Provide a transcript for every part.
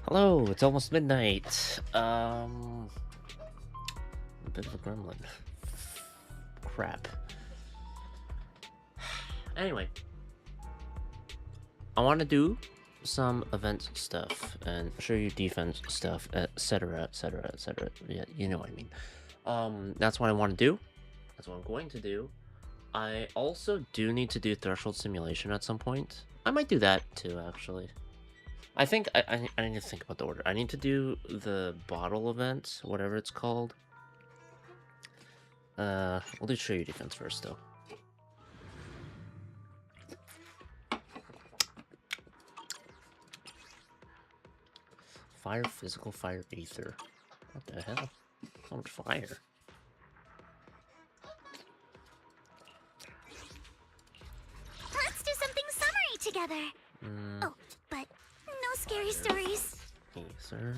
Hello, it's almost midnight. A bit of a gremlin. Crap. Anyway, I want to do some event stuff and show you defense stuff, etc., etc., etc. Yeah, you know what I mean. That's what I want to do. That's what I'm going to do. I also do need to do threshold simulation at some point. I might do that too, actually. I think I need to think about the order. I need to do the bottle event, whatever it's called. We'll do show you defense first, though. Fire physical, fire ether. What the hell? So much fire. Let's do something summery together. Oh, but no scary stories. Ether.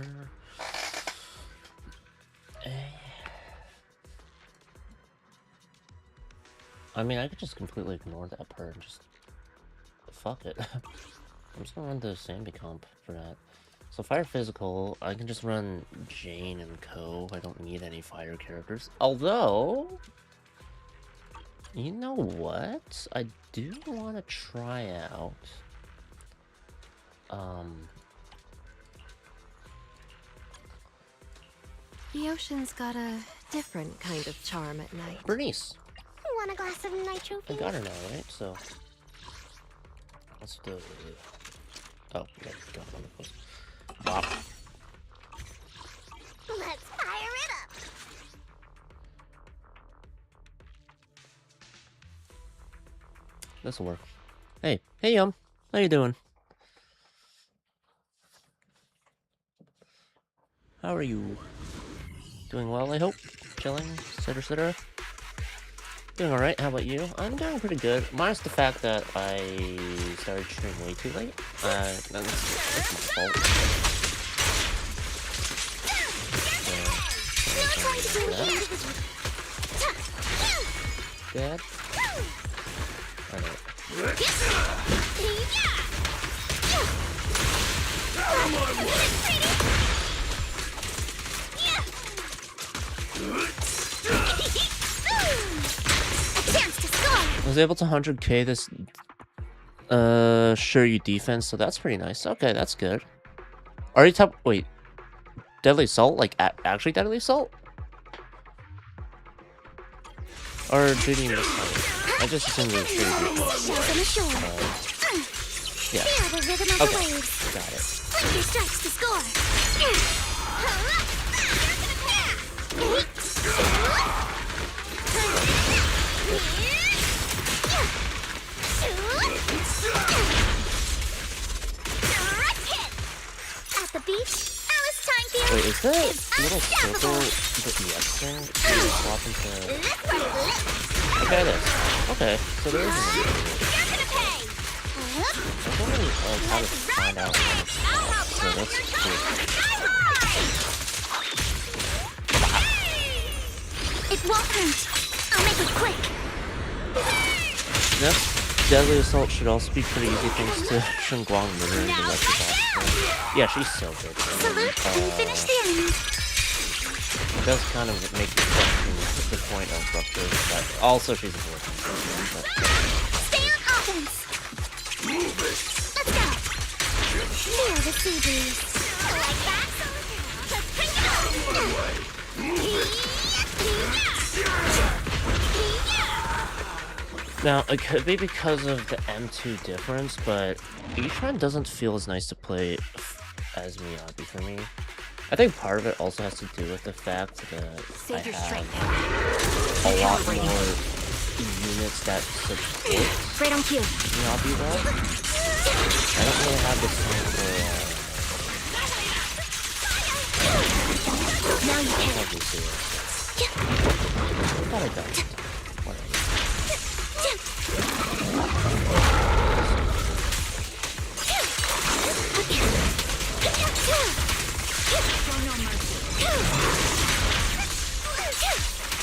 I mean, I could just completely ignore that part and just... Fuck it. I'm just gonna run the Sambi comp for that. So fire physical, I can just run Jane and Co. I don't need any fire characters. Although... You know what? I do want to try out... The ocean's got a different kind of charm at night. Bernice! Want a glass of nitro, I please? got her now, right? So... Let's do... Oh, yeah, got one of those. Bop. Let's fire it up. This'll work. Hey, How you doing? How are you? Doing well, I hope? Chilling, etc, etc? Doing alright, how about you? I'm doing pretty good, minus the fact that I started streaming way too late. That's my fault. Dad? Alright. I was able to 100k this sure you defense, so that's pretty nice. Okay, that's good. Are you top? Wait, deadly assault? Like actually deadly assault? Or did you miss time? I just assumed it was sure you defense. Yeah. Okay, got it. Strikes to score. At the beach, Alice time theory. Wait, is that little circle the EX thing? You swap into... Okay, it is. Okay, so there isn't any. I don't really like how to find out how much. So that's cool. It won't hurt. I'll make it quick. Yep. Deadly Assault should also be pretty easy thanks to Shunguang murdering the electric officer. Yeah, she's so good. Salute and finish the enemy. It does kind of make me question the point of Rupture, but also she's important. Stay on offense. Let's go. Feel the sea breeze. Like that? Let's bring it on. Now, it could be because of the M2 difference, but each one doesn't feel as nice to play as Miyabi for me. I think part of it also has to do with the fact that I have a lot more units that support Right on cue. Miyabi well. I don't really have the same for, Now you can. probably see it. I thought I done stuff. Whatever.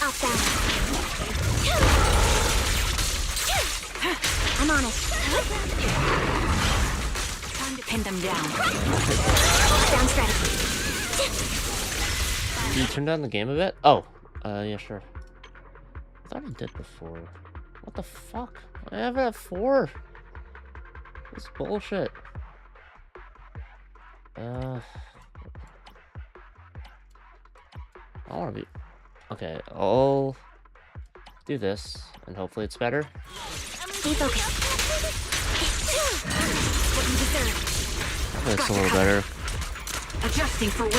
Up down. I'm on it. pin them down. Down strategy. Can you turn down the game a bit? Oh, yeah, sure. I thought I did before. What the fuck? I have it at 4. This bullshit. I want to be... Okay, I'll do this, and hopefully it's better. Stay focused. What you deserve. Hopefully it's a little better. Adjusting for wind.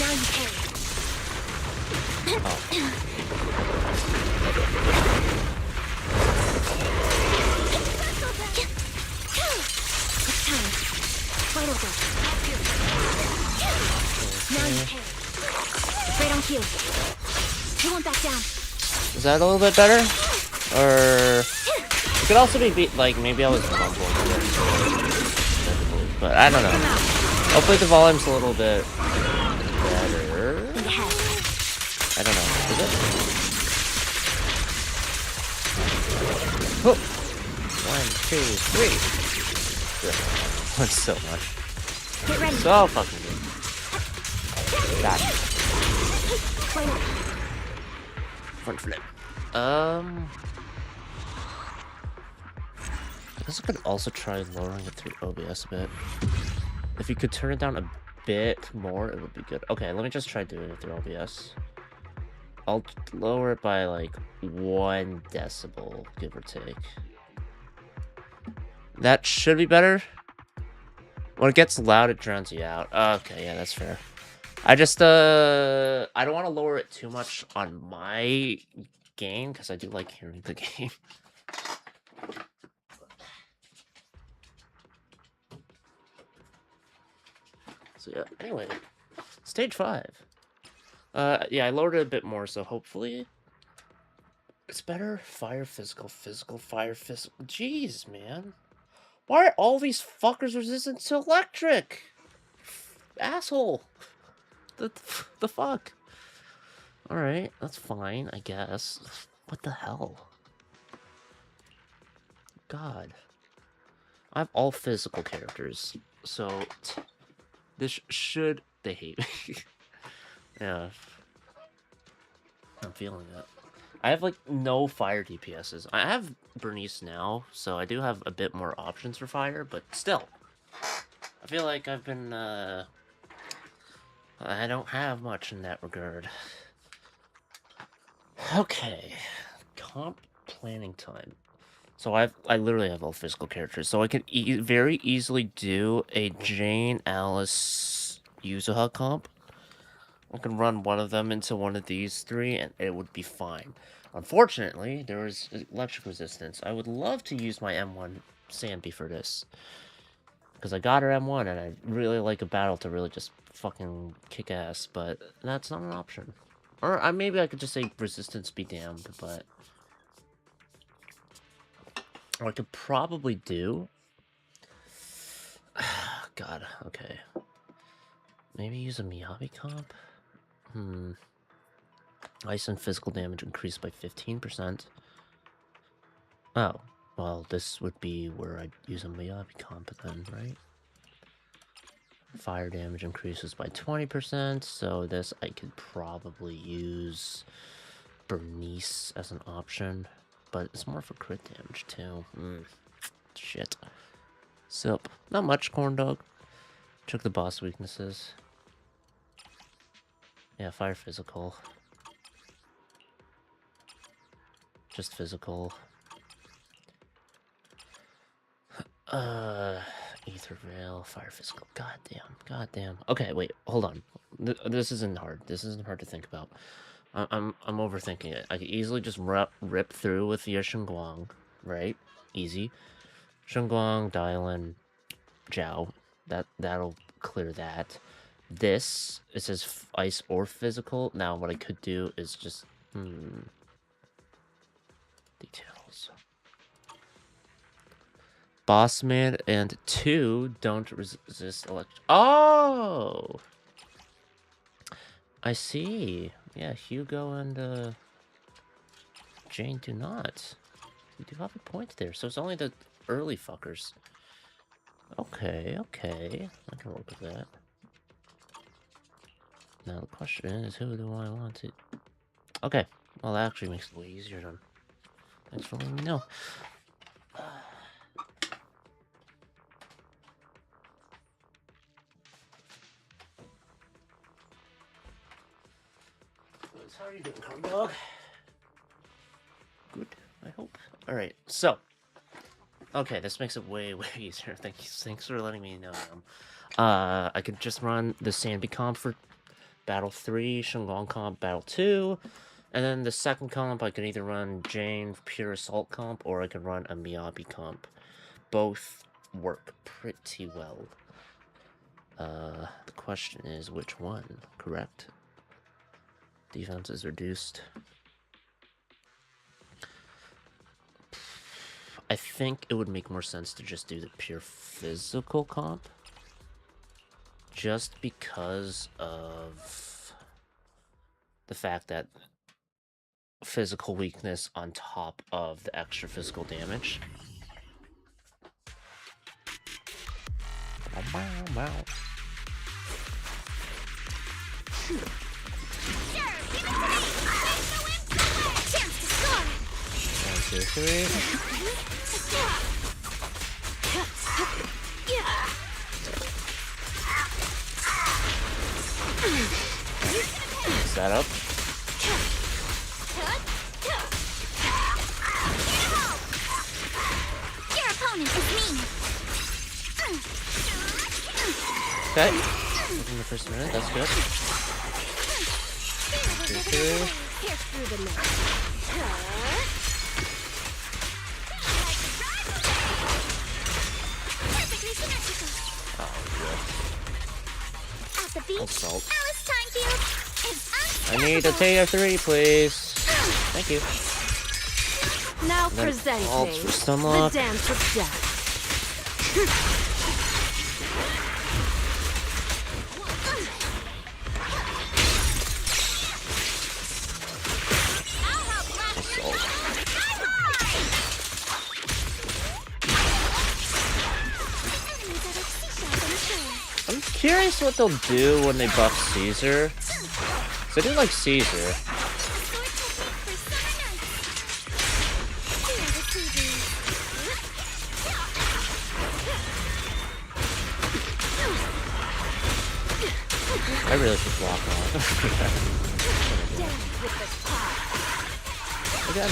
Now you carry. It's time. Right over. Now you carry. Right on cue. You won't back down. Is that a little bit better? Or... It could also be like, maybe I was mumbling a bit. But I don't know. Hopefully the volume's a little bit better. I don't know. Is it? Oh. 1, 2, 3. That's so much. Get ready. So fucking good. Got it. Front flip. I guess I could also try lowering it through OBS a bit. If you could turn it down a bit more, it would be good. Okay, let me just try doing it through OBS. I'll lower it by like 1 decibel, give or take. That should be better. When it gets loud, it drowns you out. Okay, yeah, that's fair. I just, I don't want to lower it too much on my game, because I do like hearing the game. So yeah, anyway, stage 5. Yeah, I lowered it a bit more, so hopefully it's better. Fire, physical, physical, fire, physical. Jeez, man. Why are all these fuckers resistant to electric? Asshole. The fuck? Alright, that's fine, I guess. What the hell? God. I have all physical characters, so this should... They hate me. Yeah. I'm feeling it. I have, like, no fire DPSs. I have Bernice now, so I do have a bit more options for fire, but still. I feel like I've been, I don't have much in that regard. Okay. Comp planning time. So I literally have all physical characters, so I can very easily do a Jane, Alice, Yuzuha comp. I can run one of them into one of these 3, and it would be fine. Unfortunately, there is electric resistance. I would love to use my M1 Sandy for this. Because I got her M1, and I really like a battle to really just fucking kick ass, but that's not an option. Or maybe I could just say resistance be damned, but... What I could probably do... God, okay. Maybe use a Miyabi comp? Ice and physical damage increased by 15%. Oh, well, this would be where I'd use a Miyabi comp then, right? Fire damage increases by 20%, so this I could probably use Bernice as an option, but it's more for crit damage too. Shit. Sup. Not much, corn dog. Check the boss weaknesses. Yeah, fire physical. Just physical. Ether Veil, fire physical. God damn. Okay, wait, hold on. This isn't hard. This isn't hard to think about. I'm overthinking it. I could easily just rip through with the Shunguang, right? Easy. Shunguang, Dylan, Zhao. That'll clear that. This, it says ice or physical. Now, what I could do is just... Details. Bossman and 2 don't resist electric... Oh! I see. Yeah, Hugo and, Jane, do not. You do have a point there. So it's only the early fuckers. Okay, okay. I can work with that. Now the question is, who do I want to... Okay. Well, that actually makes it way easier then. Thanks for letting me know. How are you doing, corn dog? Good, I hope. Alright, so. Okay, this makes it way, way easier. Thanks for letting me know. I could just run the Sanbi comp for Battle 3, Shenlong comp Battle 2, and then the second comp I could either run Jane Pure Assault comp, or I could run a Miyabi comp. Both work pretty well. The question is which one, correct? Defense is reduced. I think it would make more sense to just do the pure physical comp. Just because of the fact that physical weakness on top of the extra physical damage. Wow. Sure, give it to me! Chance to score! 1, 2, 3. Set up. Your opponent is me. Okay. Within the first minute, that's good. 2, 3. Pierce through the net. Perfectly symmetrical. Oh, At the beach, Assault. Alice Timefield is I need a tier 3, please. Thank you. Now Then presenting ults for the Stunlock. dance of death. I'm curious what they'll do when they buff Caesar. So I do like Caesar. I really should block off. Again.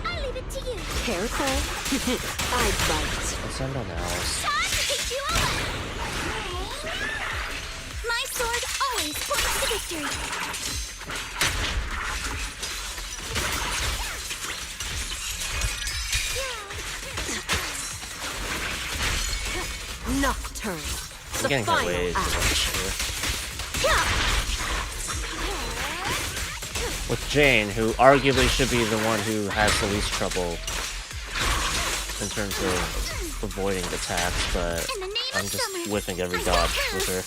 I'll leave it to you. Careful. I bite. I'll send on Alice. Time to take you over. My sword always points to victory. Nocturne. I'm The getting final way too act. much here. With Jane, who arguably should be the one who has the least trouble in terms of avoiding attacks, but I'm just whiffing every dodge with her.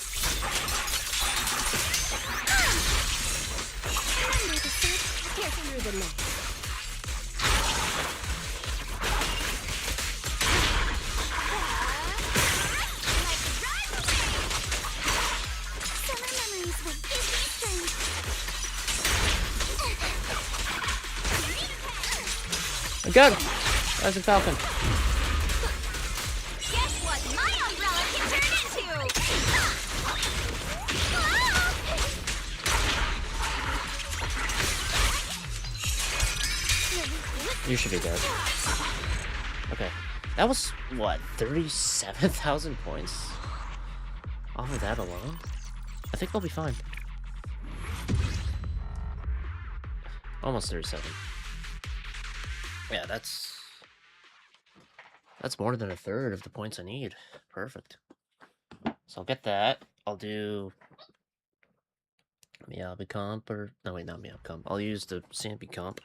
Pierce through the net. Summer memories will give me strength. Good! Rising Falcon. Guess what my umbrella can turn into? You should be dead. Okay. That was, what, 37,000 points? Off of that alone? I think I'll be fine. Almost 37. Yeah, that's more than a third of the points I need. Perfect. So I'll get that. I'll do Miyabi comp, or no wait, not Miyabi comp. I'll use the Sanbi comp.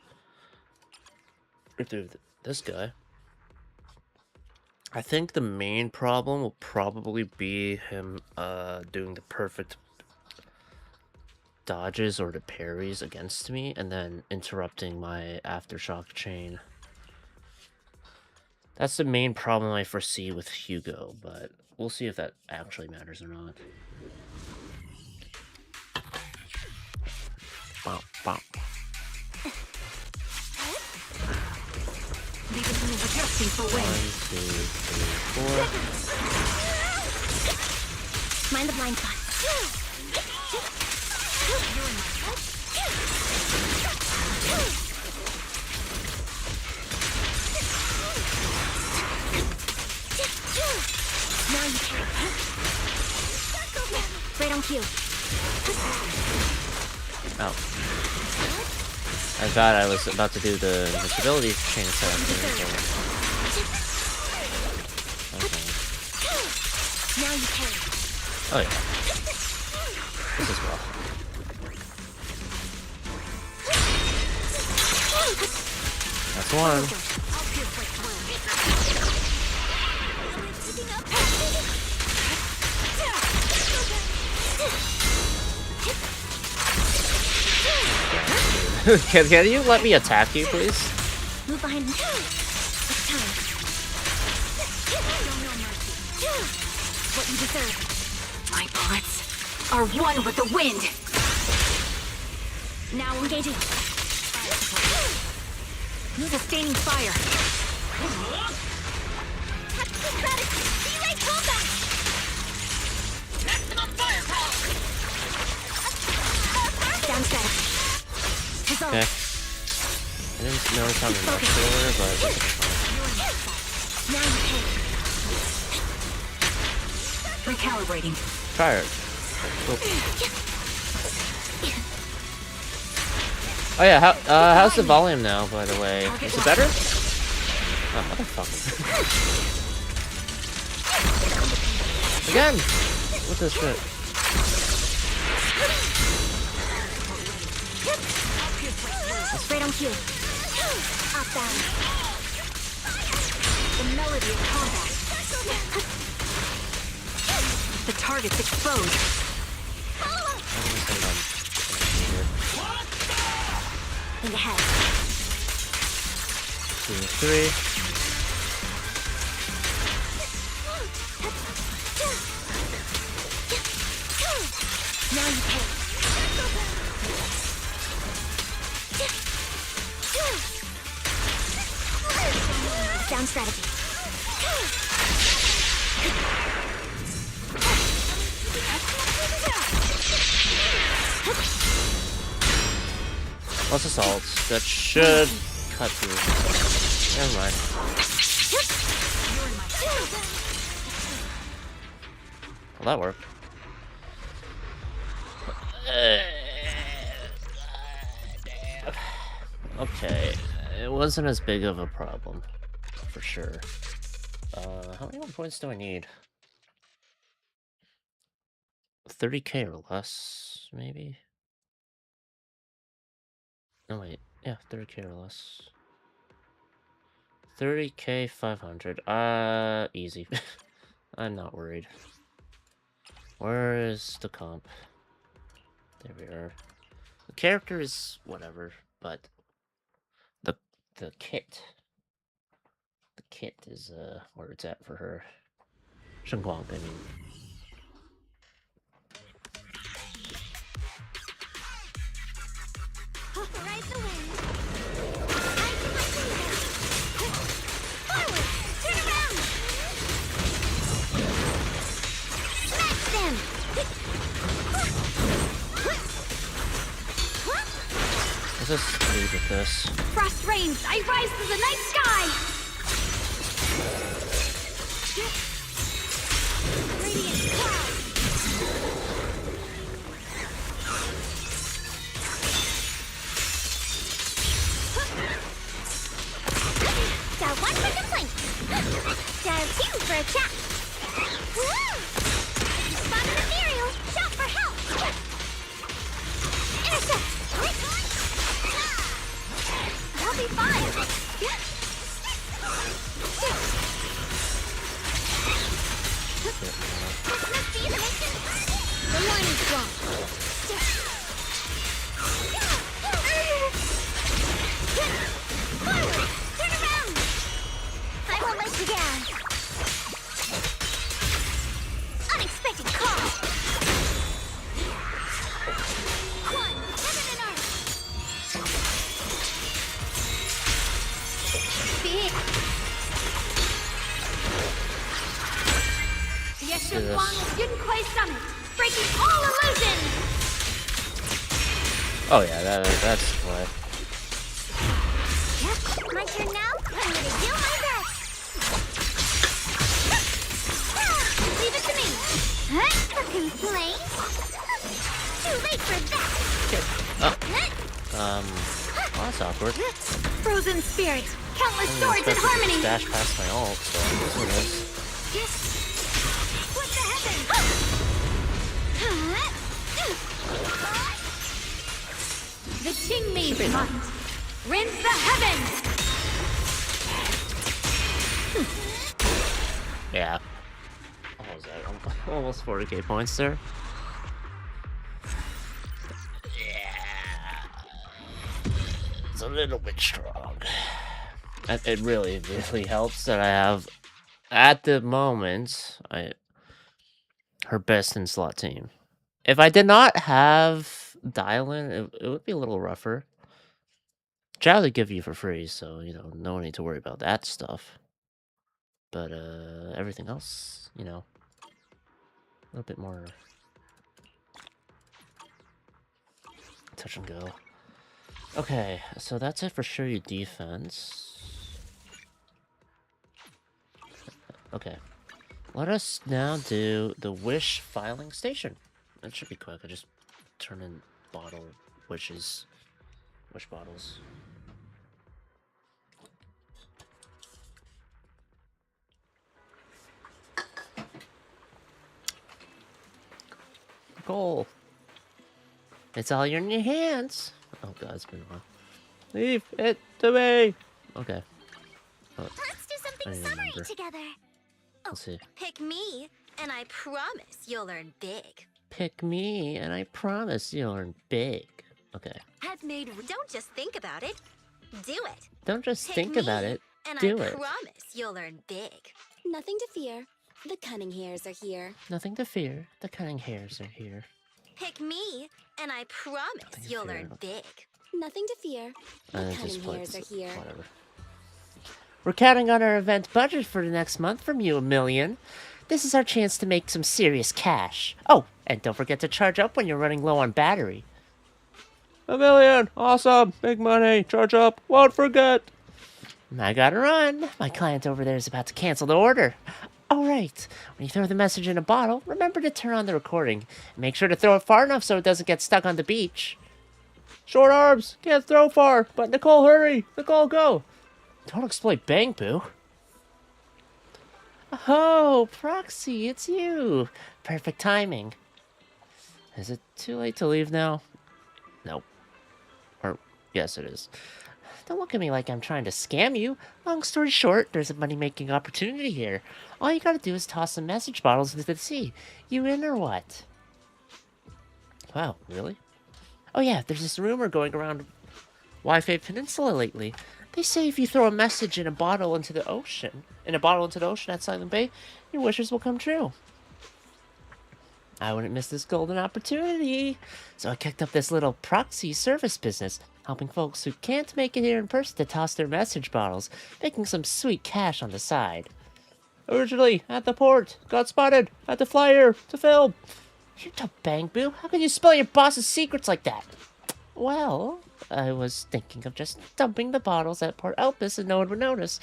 Or do this guy. I think the main problem will probably be him doing the perfect dodges or the parries against me and then interrupting my aftershock chain. That's the main problem I foresee with Hugo, but we'll see if that actually matters or not. Bop, bop. One, two, three, 4. Mind the blind spot. Now you can. Right on cue. Oh. I thought I was about to do the invincibility chain attack. Okay. Now you can. Oh yeah. This is well. That's one. Can you let me attack you, please? Move behind me. It's time. What you deserve. My bullets are one with the wind. Now engaging. Sustaining fire. Tactical strategy. Delay combat. Maximum firepower. Down strategy. Okay. I didn't notice how much earlier, but it's okay. Now you can. Recalibrating. Tired. Cool. Oh yeah, how's the volume now, by the way? Is it better? Oh, motherfucker. Again! What's this shit? Straight on cue. Up down. The melody of combat. The target's exposed. Think ahead. 2, 3. Now you can. Down strategy. Plus assaults. That should cut through. Never mind. Well, that worked. Damn. Okay. It wasn't as big of a problem. For sure. How many more points do I need? 30k or less, maybe? No, wait. Yeah, 30k or less. 30k, 500. Easy. I'm not worried. Where is the comp? There we are. The character is whatever, but the kit. The kit is where it's at for her. Shengguang, I mean. Ride the wind. Forward. Turn around. Smash them. Let's just leave with this. Frost rains. I rise to the night sky. Radiant cloud. Dial 1 for complaint. Dial 2 for a chat. Woo! Spot an ethereal. Shout for help. Intercept. I'll be fine. began. Unexpected call. One, heaven and earth. Big. Yeshua Yunquai Summit, breaking all illusions. Oh yeah, that's what. Yep, my turn now. I'm gonna do my best. Leave it to me. Huh? A complaint? Too late for that. Oh, that's awkward. Frozen spirit, countless I swords in didn't expect it to harmony. dash past my ult, so this one is. Yes. What the heaven? The Qingmei might rinse the heavens. Yeah. What was that? Almost 40k points there. Yeah. It's a little bit strong. It really helps that I have, at the moment, her best in slot team. If I did not have Dial-In, it would be a little rougher. Child would give you for free, so, you know, no need to worry about that stuff. But, everything else, you know, a little bit more touch and go. Okay, so that's it for Shiyu defense. Okay. Let us now do the wish filing station. That should be quick. I just turn in wish bottles. Goal. It's all in your hands. Oh god, it's been a while. Leave it to me. Okay. Let's do something summery together. Let's see. Pick me, and I promise you'll earn big. Pick me, and I promise you'll earn big. Okay. I've made. Don't just think about it. Do it. Don't just Pick think me, about it. And Do I it. promise you'll earn big. Nothing to fear. The cunning hairs are here. Nothing to fear. The cunning hairs are here. Pick me, and I promise Nothing to you'll fear. earn big. Nothing to fear. The Just cunning play hairs are here. whatever. We're counting on our event budget for the next month from you, $1,000,000. This is our chance to make some serious cash. Oh, and don't forget to charge up when you're running low on battery. $1,000,000! Awesome! Big money! Charge up! Won't forget! I gotta run. My client over there is about to cancel the order. Alright, when you throw the message in a bottle, remember to turn on the recording. Make sure to throw it far enough so it doesn't get stuck on the beach. Short arms! Can't throw far! But Nicole, hurry! Nicole, go! Don't exploit Bang Boo. Oh, Proxy, it's you. Perfect timing. Is it too late to leave now? Nope. Or, yes, it is. Don't look at me like I'm trying to scam you. Long story short, there's a money-making opportunity here. All you gotta do is toss some message bottles into the sea. You in or what? Wow, really? Oh yeah, there's this rumor going around Wi-Fi Peninsula lately. They say if you throw a message in a bottle into the ocean, at Silent Bay, your wishes will come true. I wouldn't miss this golden opportunity. So I kicked up this little proxy service business, helping folks who can't make it here in person to toss their message bottles, making some sweet cash on the side. Originally, at the port, got spotted, had to fly here to film. You don't Bang Boo. How can you spill your boss's secrets like that? Well, I was thinking of just dumping the bottles at Port Elpis and no one would notice.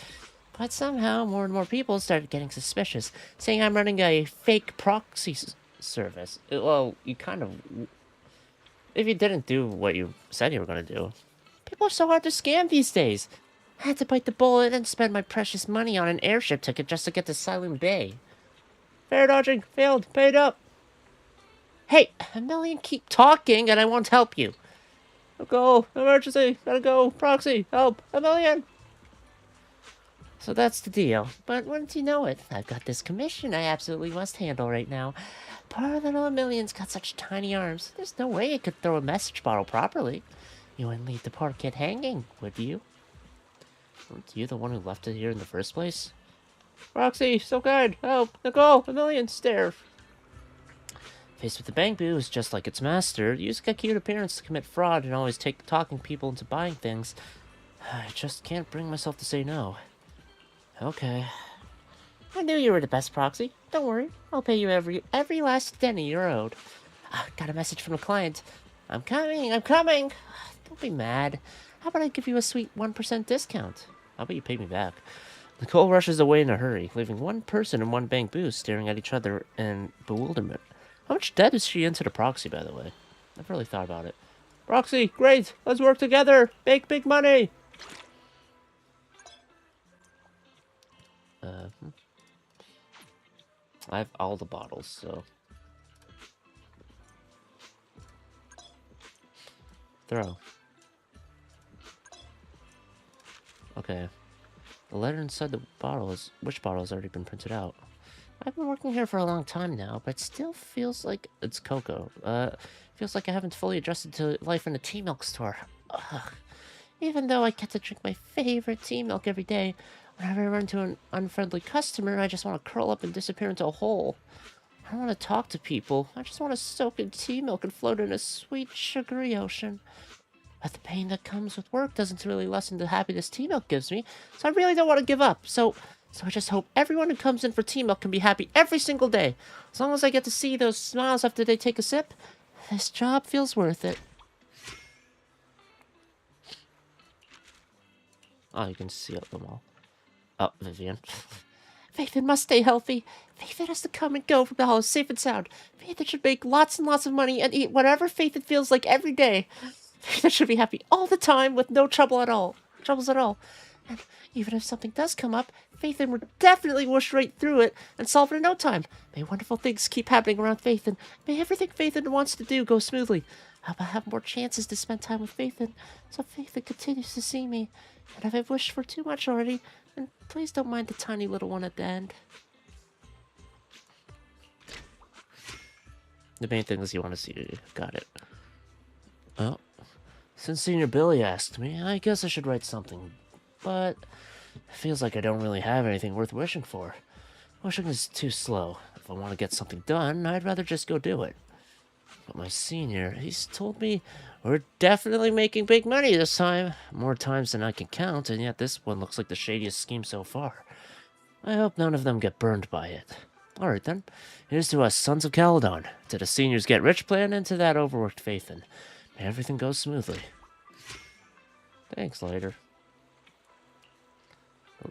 But somehow more and more people started getting suspicious, saying I'm running a fake proxy service. Well, you kind of... If you didn't do what you said you were going to do. People are so hard to scam these days. I had to bite the bullet and spend my precious money on an airship ticket just to get to Silent Bay. Fare dodging, failed, paid up. Hey, $1,000,000 keep talking and I won't help you. Go, emergency, gotta go, proxy, help, $1,000,000. So that's the deal. But wouldn't you know it, I've got this commission I absolutely must handle right now. Poor little $1,000,000's got such tiny arms. There's no way it could throw a message bottle properly. You wouldn't leave the poor kid hanging, would you? Weren't you the one who left it here in the first place? Roxy, so good. Oh, Nicole, a million stare. Faced with the Bangbu is just like its master, using a cute appearance to commit fraud and always talking people into buying things. I just can't bring myself to say no. Okay. I knew you were the best, Proxy. Don't worry, I'll pay you every last penny you're owed. Got a message from a client. I'm coming, I'm coming! Don't be mad. How about I give you a sweet 1% discount? How about you pay me back? Nicole rushes away in a hurry, leaving one person and one bank booth staring at each other in bewilderment. How much debt is she into the Proxy, by the way? I've really thought about it. Proxy, great! Let's work together! Make big money! I have all the bottles, so... Throw. Okay. The letter inside the bottle is... Which bottle has already been printed out? I've been working here for a long time now, but it still feels like... It's cocoa. Feels like I haven't fully adjusted to life in a tea milk store. Ugh. Even though I get to drink my favorite tea milk every day, whenever I run into an unfriendly customer, I just want to curl up and disappear into a hole. I don't want to talk to people. I just want to soak in tea milk and float in a sweet, sugary ocean. But the pain that comes with work doesn't really lessen the happiness tea milk gives me, so I really don't want to give up. So I just hope everyone who comes in for tea milk can be happy every single day. As long as I get to see those smiles after they take a sip, this job feels worth it. Oh, you can see them all. Oh, Vivian. Faithin must stay healthy. Faithin has to come and go from the house safe and sound. Faithin should make lots and lots of money and eat whatever Faithin feels like every day. Faithin should be happy all the time with no troubles at all. And even if something does come up, Faithin would definitely whoosh right through it and solve it in no time. May wonderful things keep happening around Faithin. May everything Faithin wants to do go smoothly. I'll have more chances to spend time with Faithin, so Faithin continues to see me. And if I've wished for too much already, then please don't mind the tiny little one at the end. The main thing is you want to see you. Got it. Oh. Since Senior Billy asked me, I guess I should write something. But it feels like I don't really have anything worth wishing for. Wishing is too slow. If I want to get something done, I'd rather just go do it. But my senior, he's told me we're definitely making big money this time. More times than I can count, and yet this one looks like the shadiest scheme so far. I hope none of them get burned by it. Alright then, here's to us Sons of Caledon, to the Seniors Get Rich plan, and to that overworked Faithin. May everything goes smoothly. Thanks, later.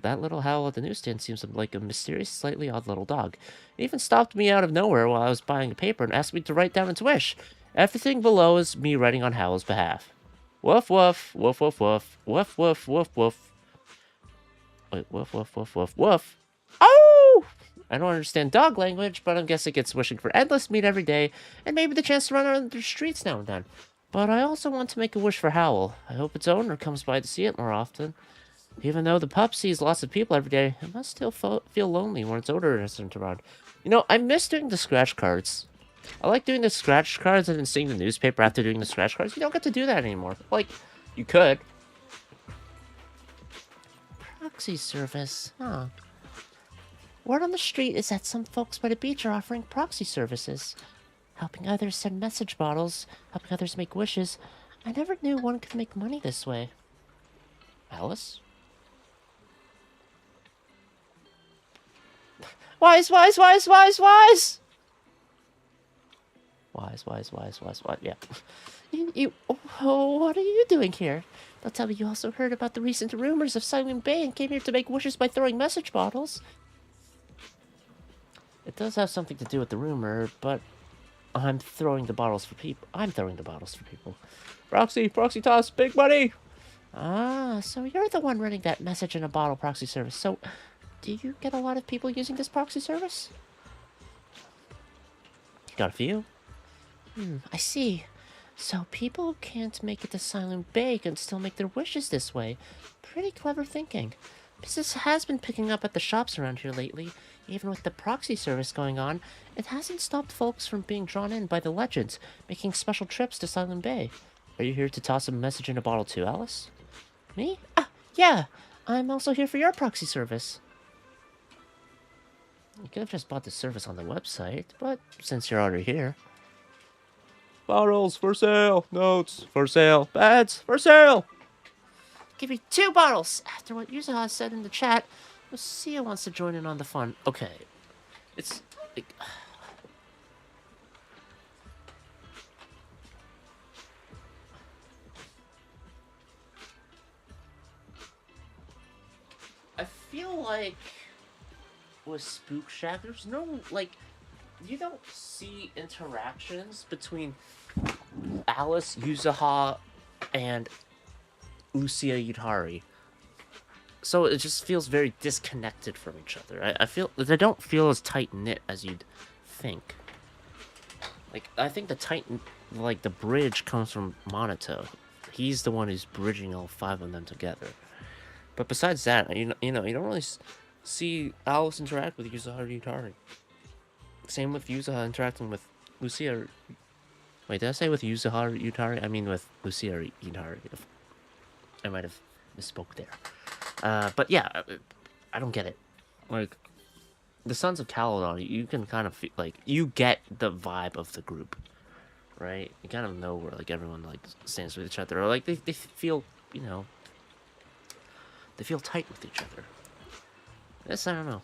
That little howl at the newsstand seems like a mysterious, slightly odd little dog. It even stopped me out of nowhere while I was buying a paper and asked me to write down its wish. Everything below is me writing on Howl's behalf. Woof woof, woof woof woof, woof woof woof woof. Wait, woof woof woof woof woof. Oh! I don't understand dog language, but I'm guessing it's wishing for endless meat every day, and maybe the chance to run around the streets now and then. But I also want to make a wish for Howl. I hope its owner comes by to see it more often. Even though the pup sees lots of people every day, it must still feel lonely when its owner isn't around. You know, I miss doing the scratch cards. I like doing the scratch cards and then seeing the newspaper after doing the scratch cards. You don't get to do that anymore. Like, you could. Proxy service, huh? Word on the street is that some folks by the beach are offering proxy services. Helping others send message bottles, helping others make wishes. I never knew one could make money this way. Alice? Wise, wise, wise, wise, wise! Wise, wise, wise, wise, wise, yeah. What are you doing here? Don't tell me you also heard about the recent rumors of Silent Bay and came here to make wishes by throwing message bottles. It does have something to do with the rumor, but I'm throwing the bottles for people. Proxy toss, big money! Ah, so you're the one running that message in a bottle proxy service. So, do you get a lot of people using this proxy service? Got a few? I see. So people who can't make it to Silent Bay can still make their wishes this way. Pretty clever thinking. Business has been picking up at the shops around here lately. Even with the proxy service going on, it hasn't stopped folks from being drawn in by the legends, making special trips to Silent Bay. Are you here to toss a message in a bottle too, Alice? Me? Ah, yeah. I'm also here for your proxy service. You could have just bought the service on the website, but since you're already here... Bottles for sale! Notes for sale! Beds for sale! Give me 2 bottles! After what Yuzaha said in the chat, Lucia wants to join in on the fun. Okay. It's... like... I feel like... with Spook Shack, there's no, like... You don't see interactions between Alice, Yuzaha, and Lucia Yutari. So it just feels very disconnected from each other. I feel they don't feel as tight-knit as you'd think. Like, I think the bridge comes from Monato. He's the one who's bridging all 5 of them together. But besides that, you know, you don't really see Alice interact with Yuzaha Yutari. Same with Yuzaha interacting with Lucia. Wait, did I say with Yuzaha Yutari? I mean with Lucia Yutari. I might have misspoke there. But yeah, I don't get it. Like, the Sons of Caledon, you can kind of feel, like, you get the vibe of the group, right? You kind of know where, like, everyone, like, stands with each other. Or, like, they feel, you know, they feel tight with each other. This, I don't know.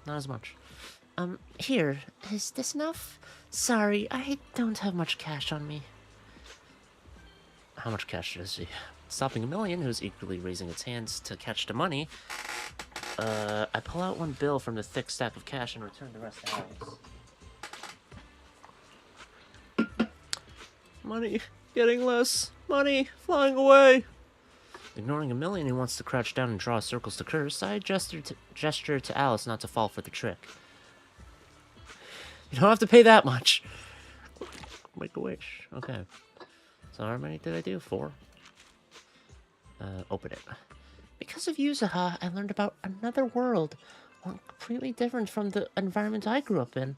Not as much. Here, is this enough? Sorry, I don't have much cash on me. How much cash does she? Stopping a million, who's eagerly raising its hands to catch the money. I pull out 1 bill from the thick stack of cash and return the rest to Alice. Money getting less. Money flying away. Ignoring a million who wants to crouch down and draw circles to curse, I gesture to Alice not to fall for the trick. You don't have to pay that much. Make a wish. Okay. So how many did I do? 4? Open it. Because of Yuzaha, I learned about another world. One completely different from the environment I grew up in.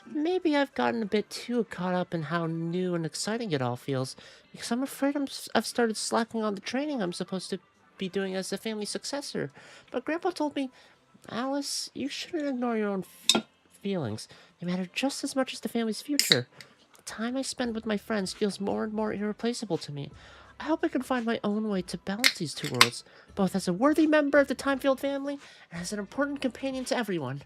Maybe I've gotten a bit too caught up in how new and exciting it all feels, because I'm afraid I've started slacking on the training I'm supposed to be doing as a family successor. But Grandpa told me, Alice, you shouldn't ignore your own feelings. They matter just as much as the family's future. The time I spend with my friends feels more and more irreplaceable to me. I hope I can find my own way to balance these 2 worlds, both as a worthy member of the Timefield family and as an important companion to everyone.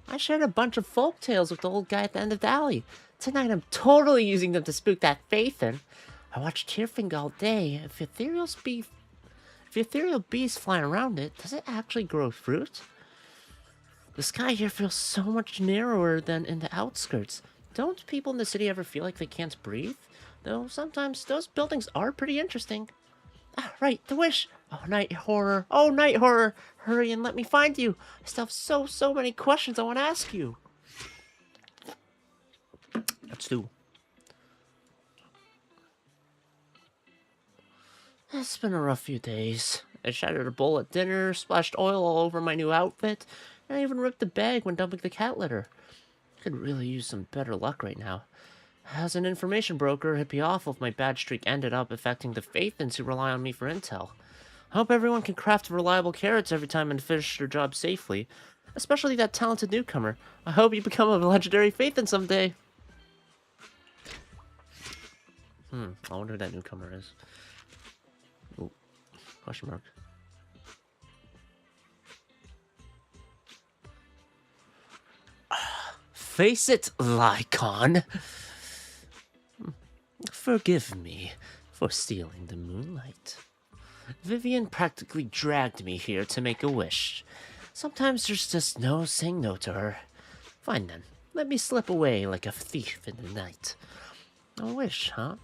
I shared a bunch of folk tales with the old guy at the end of the alley. Tonight I'm totally using them to spook that faith in. I watched Tearfinger all day. If ethereal bees fly around it, does it actually grow fruit? The sky here feels so much narrower than in the outskirts. Don't people in the city ever feel like they can't breathe? Though sometimes those buildings are pretty interesting. Ah, right, the wish! Oh, night horror! Oh, night horror! Hurry and let me find you! I still have so many questions I want to ask you! Let's do. It's been a rough few days. I shattered a bowl at dinner, splashed oil all over my new outfit, and I even ripped the bag when dumping the cat litter. I could really use some better luck right now. As an information broker, it'd be awful if my bad streak ended up affecting the Faithans who rely on me for intel. I hope everyone can craft reliable carrots every time and finish their job safely. Especially that talented newcomer. I hope you become a legendary Faithan someday. I wonder who that newcomer is. Ooh, question mark. Face it, Lycon. Forgive me for stealing the moonlight. Vivian practically dragged me here to make a wish. Sometimes there's just no saying no to her. Fine then, let me slip away like a thief in the night. A wish, huh?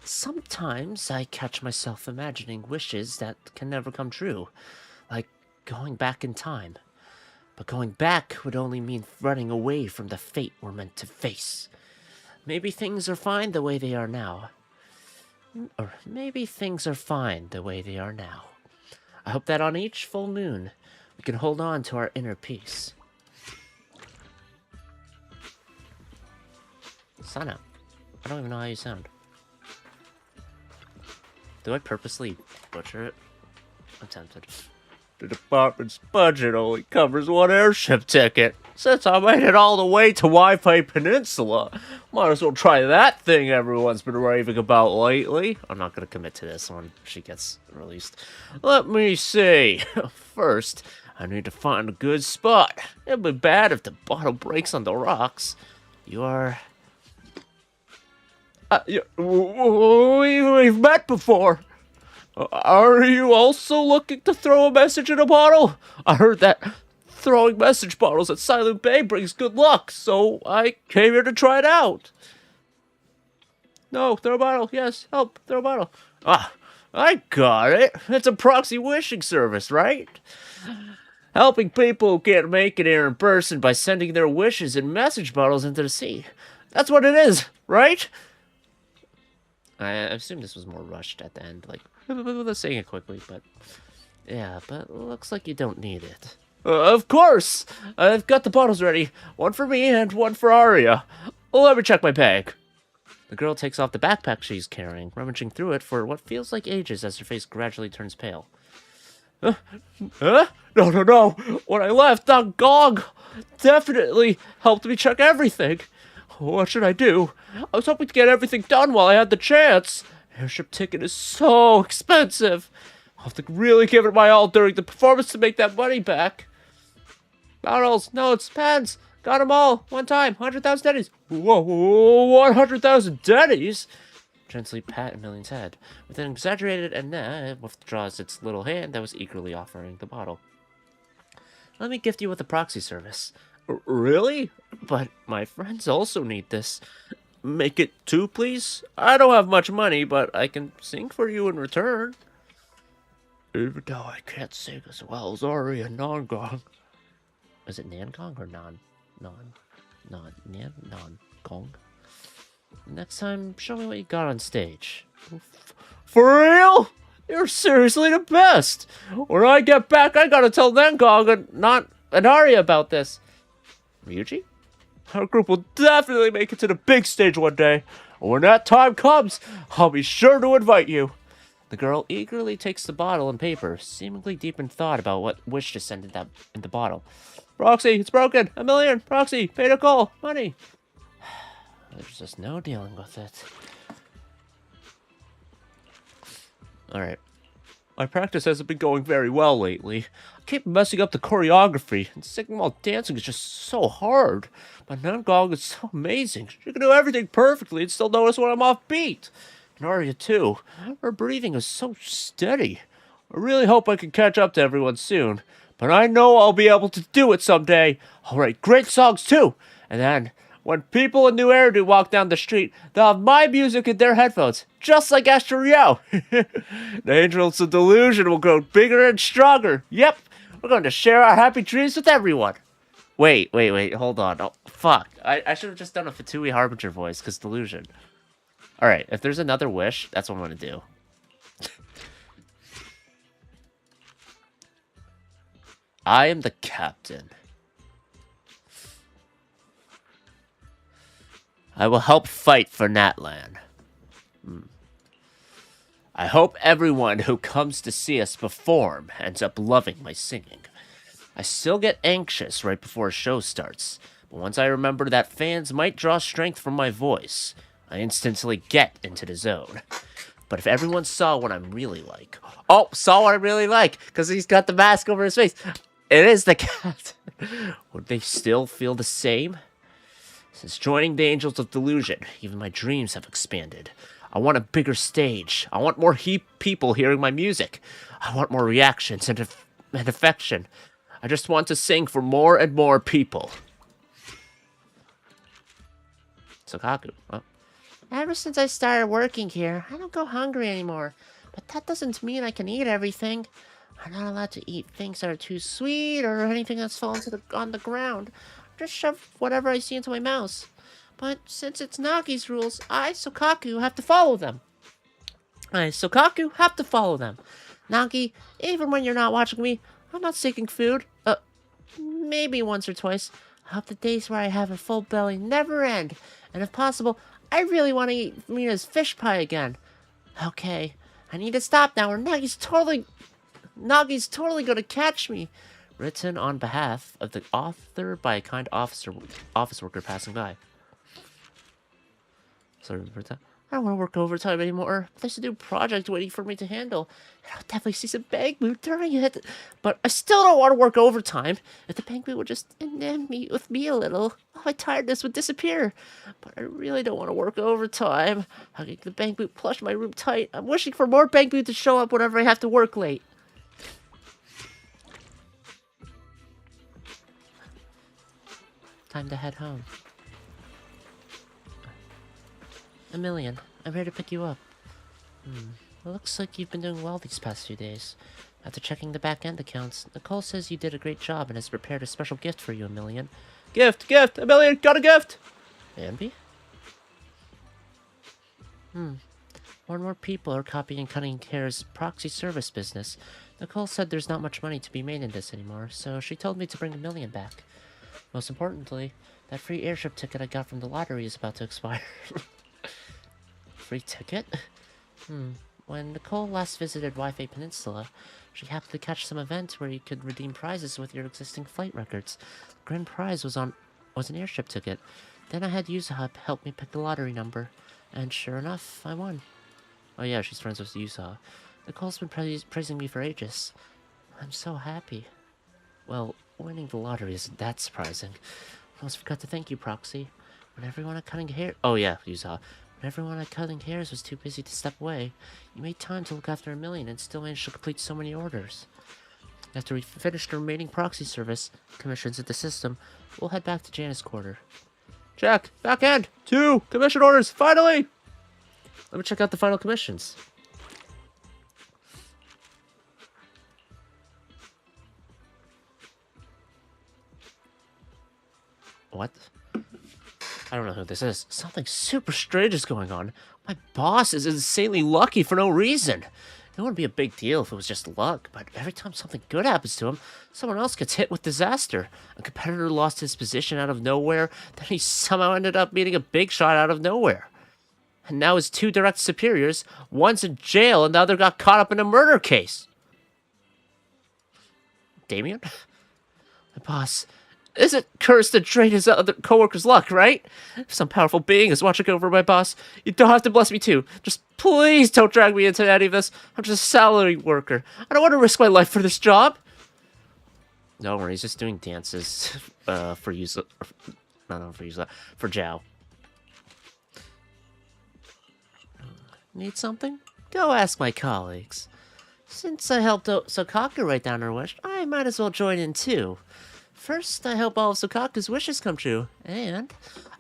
Sometimes I catch myself imagining wishes that can never come true, like going back in time. But going back would only mean running away from the fate we're meant to face. Maybe things are fine the way they are now. Or maybe things are fine the way they are now. I hope that on each full moon, we can hold on to our inner peace. Sign out. I don't even know how you sound. Do I purposely butcher it? I'm tempted. The department's budget only covers one airship ticket. Since I made it all the way to Wi-Fi Peninsula, might as well try that thing everyone's been raving about lately. I'm not gonna commit to this when she gets released. Let me see. First, I need to find a good spot. It'd be bad if the bottle breaks on the rocks. We've met before. Are you also looking to throw a message in a bottle? I heard that throwing message bottles at Silent Bay brings good luck, so I came here to try it out. No, throw a bottle. Yes, help, throw a bottle. Ah, I got it. It's a proxy wishing service, right? Helping people who can't make it here in person by sending their wishes in message bottles into the sea. That's what it is, right? I assume this was more rushed at the end, like, let's say it quickly, but... Yeah, but looks like you don't need it. Of course! I've got the bottles ready. One for me and one for Arya. Let me check my bag. The girl takes off the backpack she's carrying, rummaging through it for what feels like ages as her face gradually turns pale. No. When I left, that Gog definitely helped me check everything. What should I do? I was hoping to get everything done while I had the chance. Airship ticket is so expensive. I'll have to really give it my all during the performance to make that money back. Bottles, notes, pens. Got them all. One time. 100,000 dennies. Whoa, 100,000 dennies? Gently pat Million's head. With an exaggerated and withdraws its little hand that was eagerly offering the bottle. Let me gift you with a proxy service. Really? But my friends also need this. Make it 2, please? I don't have much money, but I can sing for you in return. Even though I can't sing as well as Ari and Nongong. Is it Nangong or Nongong? Next time, show me what you got on stage. For real? You're seriously the best! When I get back, I gotta tell Nangong and Arya about this. Ryuji? Our group will definitely make it to the big stage one day. When that time comes, I'll be sure to invite you. The girl eagerly takes the bottle and paper, seemingly deep in thought about what wish to send in the bottle. Proxy, it's broken. 1 million. Proxy, pay to call. Money. There's just no dealing with it. Alright. My practice hasn't been going very well lately. I keep messing up the choreography, and singing while dancing is just so hard. But Namgong is so amazing. She can do everything perfectly and still notice when I'm off beat. And Arya too. Her breathing is so steady. I really hope I can catch up to everyone soon. But I know I'll be able to do it someday. I'll write great songs too. And then, when people in New Eridu walk down the street, they'll have my music in their headphones, just like Astro Rio. The Angels of Delusion will grow bigger and stronger. Yep, we're going to share our happy dreams with everyone. Wait, hold on. Oh, fuck. I should have just done a Fatui Harbinger voice, because Delusion. Alright, if there's another wish, that's what I'm going to do. I am the captain. I will help fight for Natlan. I hope everyone who comes to see us perform ends up loving my singing. I still get anxious right before a show starts, but once I remember that fans might draw strength from my voice, I instantly get into the zone. But if everyone saw what I'm really like... Oh, saw what I'm really like, because he's got the mask over his face. It is the captain. Would they still feel the same? Since joining the Angels of Delusion, even my dreams have expanded. I want a bigger stage. I want more people hearing my music. I want more reactions and affection. I just want to sing for more and more people. Sokaku. Oh. Ever since I started working here, I don't go hungry anymore. But that doesn't mean I can eat everything. I'm not allowed to eat things that are too sweet or anything that's fallen on the ground. Just shove whatever I see into my mouth. But since it's Nagi's rules, I, Sokaku, have to follow them. Nagi, even when you're not watching me, I'm not seeking food. Maybe once or twice. I hope the days where I have a full belly never end. And if possible, I really want to eat Mina's fish pie again. Okay, I need to stop now or Nagi's totally... Nagi's totally gonna catch me. Written on behalf of the author by a kind office worker passing by. Sorry, Roberta. I don't want to work overtime anymore. There's a new project waiting for me to handle. And I'll definitely see some bank boot during it. But I still don't want to work overtime. If the bank boot would just enam me with me a little, all my tiredness would disappear. But I really don't want to work overtime. Hugging the bank boot plush my room tight. I'm wishing for more bank boot to show up whenever I have to work late. Time to head home. A million. I'm here to pick you up. It looks like you've been doing well these past few days. After checking the back-end accounts, Nicole says you did a great job and has prepared a special gift for you, A Million. Gift! Gift! A Million! Got a gift! Ambi? More and more people are copying Cunninghare's proxy service business. Nicole said there's not much money to be made in this anymore, so she told me to bring A Million back. Most importantly, that free airship ticket I got from the lottery is about to expire. Free ticket? When Nicole last visited Wi-Fi Peninsula, she happened to catch some event where you could redeem prizes with your existing flight records. The grand prize was an airship ticket. Then I had Yusaha help me pick the lottery number. And sure enough, I won. Oh yeah, she's friends with Yusaha. Nicole's been praising me for ages. I'm so happy. Well, winning the lottery isn't that surprising. I almost forgot to thank you, Proxy. When everyone at Cunninghare's... Oh yeah, Yusaha. When everyone at Cunninghare's was too busy to step away, you made time to look after A Million and still managed to complete so many orders. After we finish the remaining proxy service commissions at the system, we'll head back to Janet's quarter. Check! Back end! 2 commission orders! Finally! Let me check out the final commissions. What? I don't know who this is. Something super strange is going on. My boss is insanely lucky for no reason. It wouldn't be a big deal if it was just luck, but every time something good happens to him, someone else gets hit with disaster. A competitor lost his position out of nowhere, then he somehow ended up meeting a big shot out of nowhere. And now his 2 direct superiors, one's in jail and the other got caught up in a murder case. Damien? My boss isn't cursed to drain his other coworkers' luck, right? If some powerful being is watching over my boss, you don't have to bless me too. Just please don't drag me into any of this. I'm just a salary worker. I don't want to risk my life for this job. Don't worry, he's just doing dances for Yusa. Not for Yusa, for Zhao. Need something? Go ask my colleagues. Since I helped Sokaku write down her wish, I might as well join in too. First, I hope all of Sokaku's wishes come true, and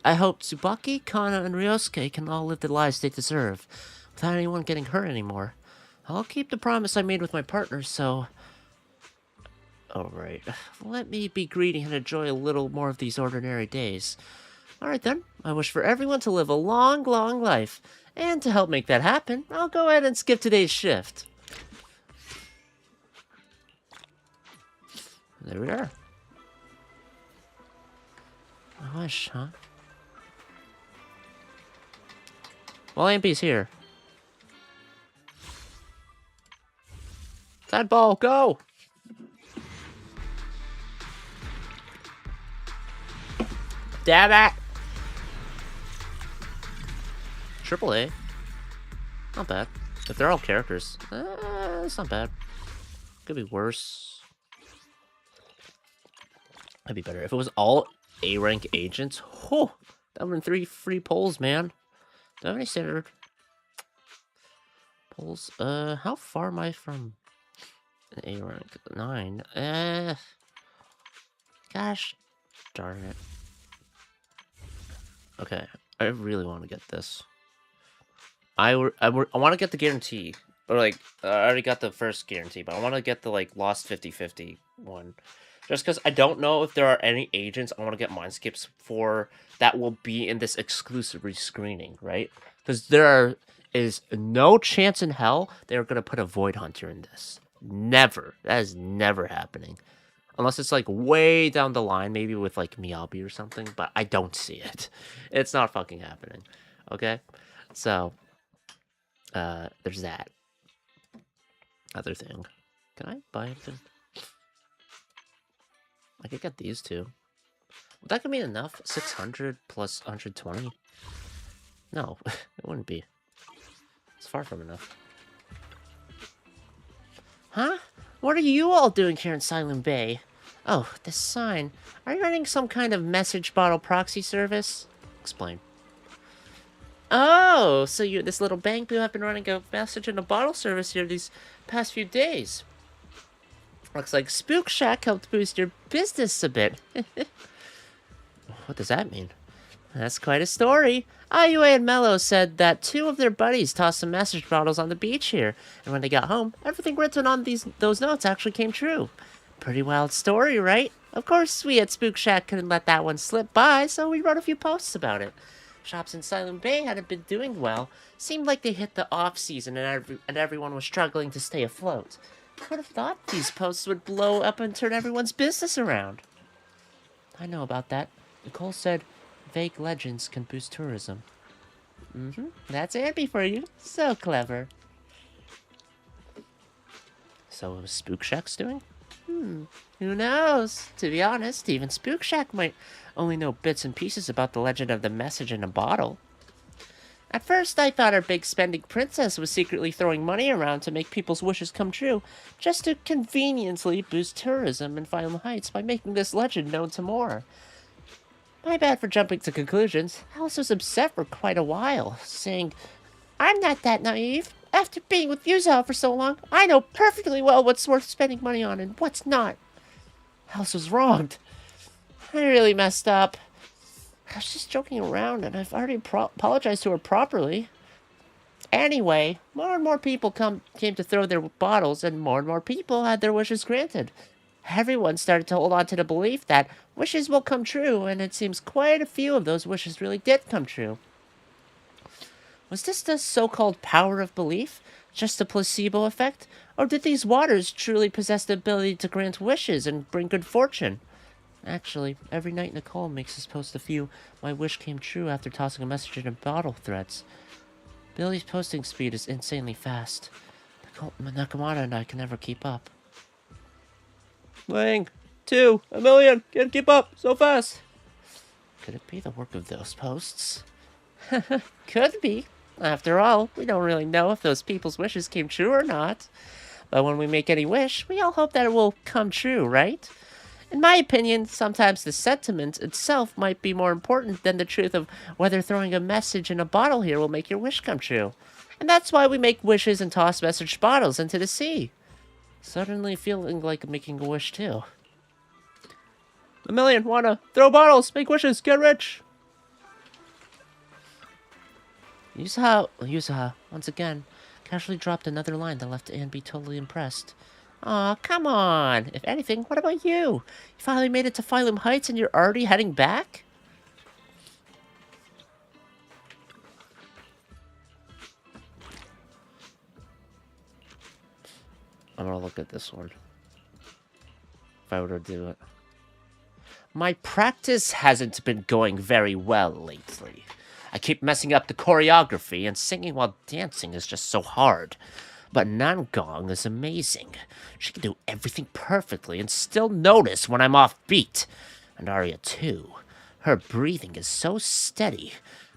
I hope Tsubaki, Kana, and Ryosuke can all live the lives they deserve, without anyone getting hurt anymore. I'll keep the promise I made with my partner, so... Alright, let me be greedy and enjoy a little more of these ordinary days. Alright then, I wish for everyone to live a long, long life, and to help make that happen, I'll go ahead and skip today's shift. There we are. I wish, huh? Well, AMP's here. That ball, go! Damn it! AAA. Not bad. If they're all characters, it's not bad. Could be worse. That'd be better. If it was all A-rank agents, that would have been 3 free polls, man. Do I have any standard polls? How far am I from an A-rank? 9. Gosh darn it. Okay, I really want to get this. I want to get the guarantee. Or, like, I already got the first guarantee, but I want to get the, like, lost 50-50 one. Just because I don't know if there are any agents I want to get mind skips for that will be in this exclusive rescreening, right? Because there is no chance in hell they're going to put a Void Hunter in this. Never. That is never happening. Unless it's, like, way down the line, maybe with, like, Miyabi or something, but I don't see it. It's not fucking happening. Okay? So, there's that. Other thing. Can I buy anything? I could get these two. Would that give me enough? 600 plus 120? No, it wouldn't be. It's far from enough. Huh? What are you all doing here in Silent Bay? Oh, this sign. Are you running some kind of message bottle proxy service? Explain. Oh, so you're this little bank who have been running a message in a bottle service here these past few days. Looks like Spook Shack helped boost your business a bit. What does that mean? That's quite a story. IUA and Mello said that two of their buddies tossed some message bottles on the beach here, and when they got home, everything written on those notes actually came true. Pretty wild story, right? Of course, we at Spook Shack couldn't let that one slip by, so we wrote a few posts about it. Shops in Silent Bay hadn't been doing well. Seemed like they hit the off-season and everyone was struggling to stay afloat. Could have thought these posts would blow up and turn everyone's business around. I know about that. Nicole said vague legends can boost tourism. That's Ambi for you. So clever. So what was Spook Shack's doing? Who knows? To be honest, even Spook Shack might only know bits and pieces about the legend of the message in a bottle. At first, I thought our big spending princess was secretly throwing money around to make people's wishes come true, just to conveniently boost tourism in Final Heights by making this legend known to more. My bad for jumping to conclusions. Alice was upset for quite a while, saying, I'm not that naive. After being with Yuzo for so long, I know perfectly well what's worth spending money on and what's not. Alice was wronged. I really messed up. I was just joking around, and I've already apologized to her properly. Anyway, more and more people came to throw their bottles, and more people had their wishes granted. Everyone started to hold on to the belief that wishes will come true, and it seems quite a few of those wishes really did come true. Was this the so-called power of belief? Just a placebo effect? Or did these waters truly possess the ability to grant wishes and bring good fortune? Actually, every night Nicole makes us post a few "My wish came true" after tossing a message in a bottle threads. Billy's posting speed is insanely fast. Nakamata and I can never keep up. Lang, 2, a million, can't keep up, so fast. Could it be the work of those posts? Could be. After all, we don't really know if those people's wishes came true or not. But when we make any wish, we all hope that it will come true, right? In my opinion, sometimes the sentiment itself might be more important than the truth of whether throwing a message in a bottle here will make your wish come true. And that's why we make wishes and toss message bottles into the sea. Suddenly feeling like making a wish too. A million, wanna throw bottles, make wishes, get rich. Yusaha, once again, casually dropped another line that left Anne be totally impressed. Aw, come on. If anything, what about you? You finally made it to Phylum Heights and you're already heading back? I'm gonna look at this one. If I were to do it. My practice hasn't been going very well lately. I keep messing up the choreography, and singing while dancing is just so hard. But Nangong is amazing. She can do everything perfectly and still notice when I'm off beat. And Arya too. Her breathing is so steady.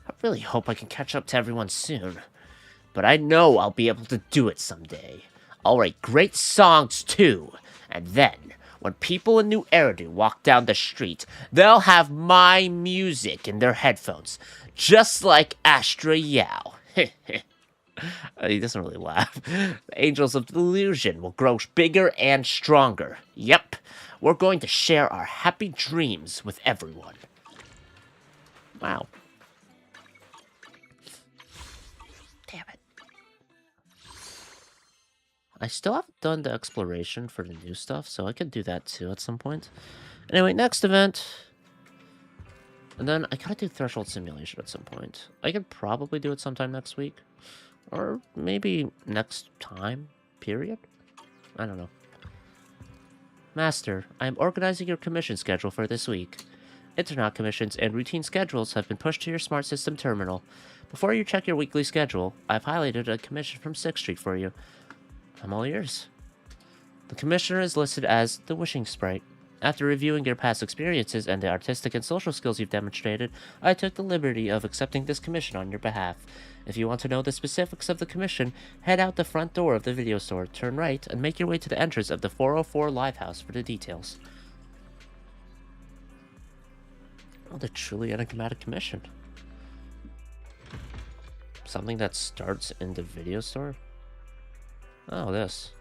I really hope I can catch up to everyone soon. But I know I'll be able to do it someday. I'll write great songs too. And then, when people in New Eridu walk down the street, they'll have my music in their headphones. Just like Astra Yao. He doesn't really laugh. The Angels of Delusion will grow bigger and stronger. Yep, we're going to share our happy dreams with everyone. Wow. Damn it. I still haven't done the exploration for the new stuff, so I could do that too at some point. Anyway, next event. And then I gotta do Threshold Simulation at some point. I could probably do it sometime next week. Or maybe next time, period? I don't know. Master, I am organizing your commission schedule for this week. Internet commissions and routine schedules have been pushed to your smart system terminal. Before you check your weekly schedule, I've highlighted a commission from 6th Street for you. I'm all ears. The commissioner is listed as the Wishing Sprite. After reviewing your past experiences and the artistic and social skills you've demonstrated, I took the liberty of accepting this commission on your behalf. If you want to know the specifics of the commission, head out the front door of the video store, turn right, and make your way to the entrance of the 404 Live House for the details. Oh, the truly enigmatic commission. Something that starts in the video store? Oh, this.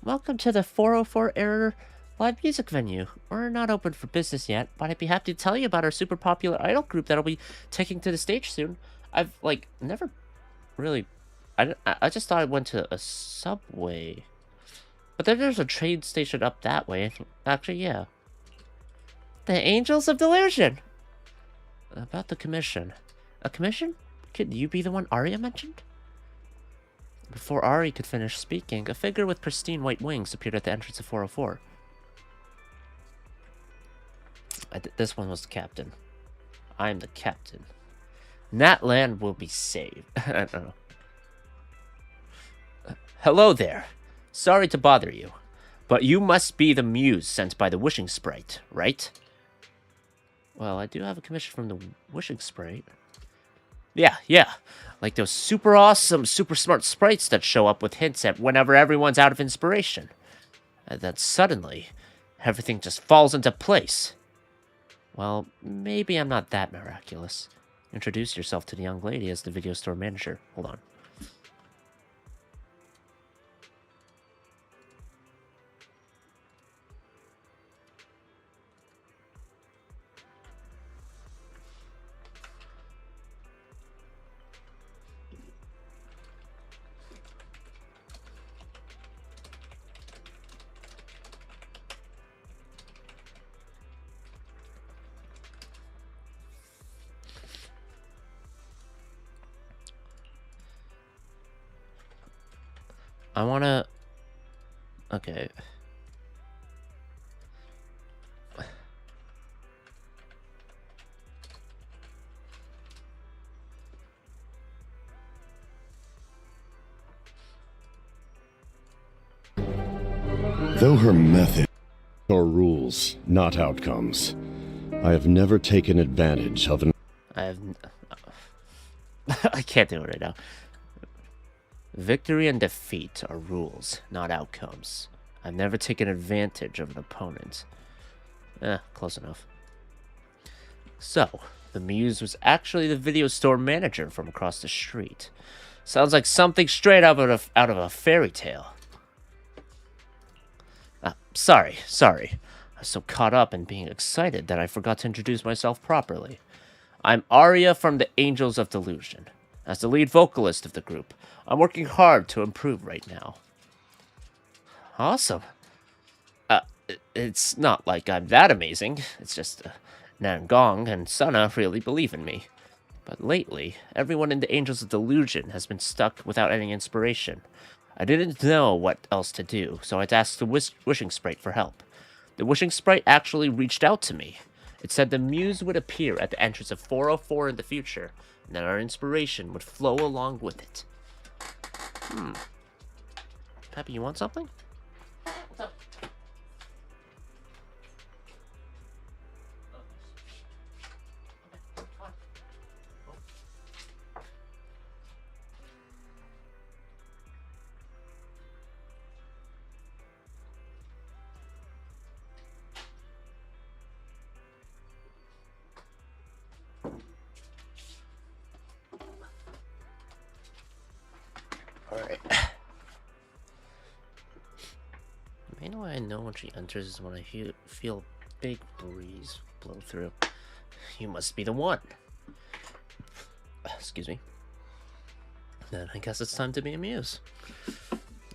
Welcome to the 404 Error live music venue. We're not open for business yet, but I'd be happy to tell you about our super popular idol group that'll be taking to the stage soon. I've, like, never really... I just thought I went to a subway. But then there's a train station up that way. Actually, yeah. The Angels of Delusion! About the commission. A commission? Could you be the one Arya mentioned? Before Ari could finish speaking, a figure with pristine white wings appeared at the entrance of 404. This one was the captain. I'm the captain. That land will be saved. I don't know. Hello there. Sorry to bother you, but you must be the muse sent by the Wishing Sprite, right? Well, I do have a commission from the Wishing Sprite. Yeah. Like those super awesome, super smart sprites that show up with hints at whenever everyone's out of inspiration. And then suddenly, everything just falls into place. Well, maybe I'm not that miraculous. Introduce yourself to the young lady as the video store manager. Hold on. I wanna... Okay. Though her method are rules, not outcomes, I have never taken advantage of an... I can't do it right now. Victory and defeat are rules, not outcomes. I've never taken advantage of an opponent. Close enough. So, the muse was actually the video store manager from across the street. Sounds like something straight out of a fairy tale. Sorry. I was so caught up in being excited that I forgot to introduce myself properly. I'm Arya from the Angels of Delusion. As the lead vocalist of the group, I'm working hard to improve right now. Awesome. It's not like I'm that amazing. It's just Nangong and Sana really believe in me. But lately, everyone in the Angels of Delusion has been stuck without any inspiration. I didn't know what else to do, so I'd asked the Wishing Sprite for help. The Wishing Sprite actually reached out to me. It said the muse would appear at the entrance of 404 in the future, and that our inspiration would flow along with it. Peppy, you want something? What's up? Alright. The main way I know when she enters is when I feel a big breeze blow through. You must be the one. Excuse me. Then I guess it's time to be a muse.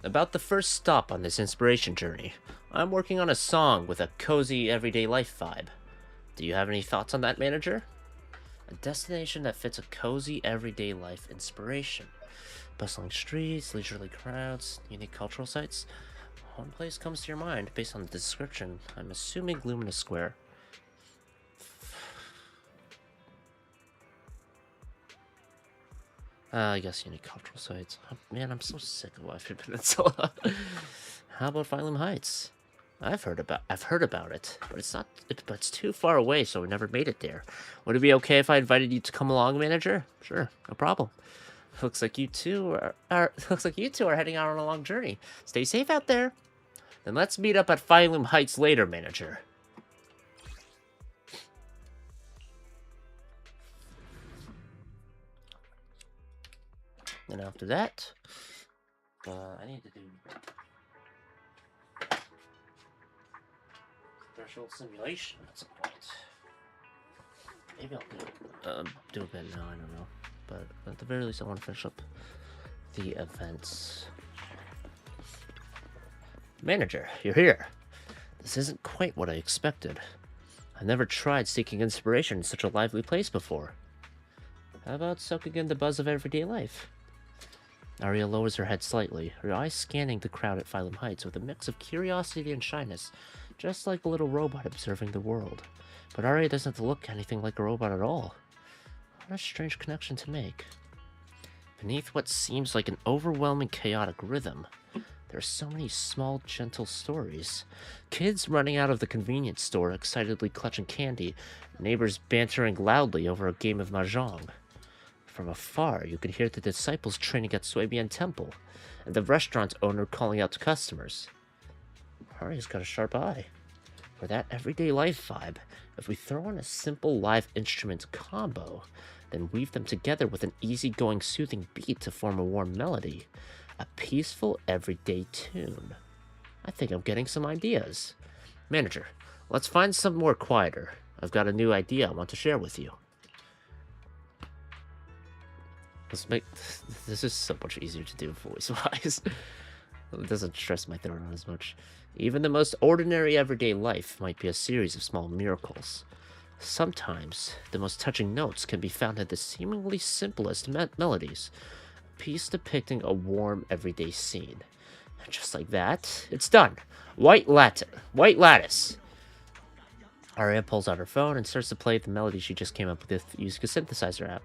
About the first stop on this inspiration journey, I'm working on a song with a cozy everyday life vibe. Do you have any thoughts on that, manager? A destination that fits a cozy everyday life inspiration. Bustling streets, leisurely crowds, unique cultural sites. One place comes to your mind based on the description. I'm assuming Luminous Square. I guess you need cultural sites. Oh, man, I'm so sick of Life Peninsula. How about Phylum Heights? I've heard about it, but it's too far away, so we never made it there. Would it be okay if I invited you to come along, manager? Sure, no problem. Looks like you two are heading out on a long journey. Stay safe out there. Then let's meet up at Phylum Heights later, manager. And after that, I need to do threshold simulation at some point. Maybe I'll do a bit now, I don't know. But at the very least, I want to finish up the events. Manager, you're here. This isn't quite what I expected. I've never tried seeking inspiration in such a lively place before. How about soaking in the buzz of everyday life? Aria lowers her head slightly, her eyes scanning the crowd at Phylum Heights with a mix of curiosity and shyness, just like a little robot observing the world. But Aria doesn't look anything like a robot at all. What a strange connection to make. Beneath what seems like an overwhelming chaotic rhythm, there are so many small, gentle stories. Kids running out of the convenience store excitedly clutching candy, neighbors bantering loudly over a game of mahjong. From afar, you could hear the disciples training at Suebian Temple, and the restaurant owner calling out to customers. Aria's got a sharp eye. For that everyday life vibe, if we throw in a simple live instrument combo, then weave them together with an easygoing, soothing beat to form a warm melody, a peaceful, everyday tune. I think I'm getting some ideas. Manager, let's find some more quieter. I've got a new idea I want to share with you. This is so much easier to do voice-wise. It doesn't stress my throat out as much. Even the most ordinary everyday life might be a series of small miracles. Sometimes, the most touching notes can be found in the seemingly simplest melodies, a piece depicting a warm everyday scene. And just like that, it's done. White lattice. Aria pulls out her phone and starts to play the melody she just came up with using a synthesizer app.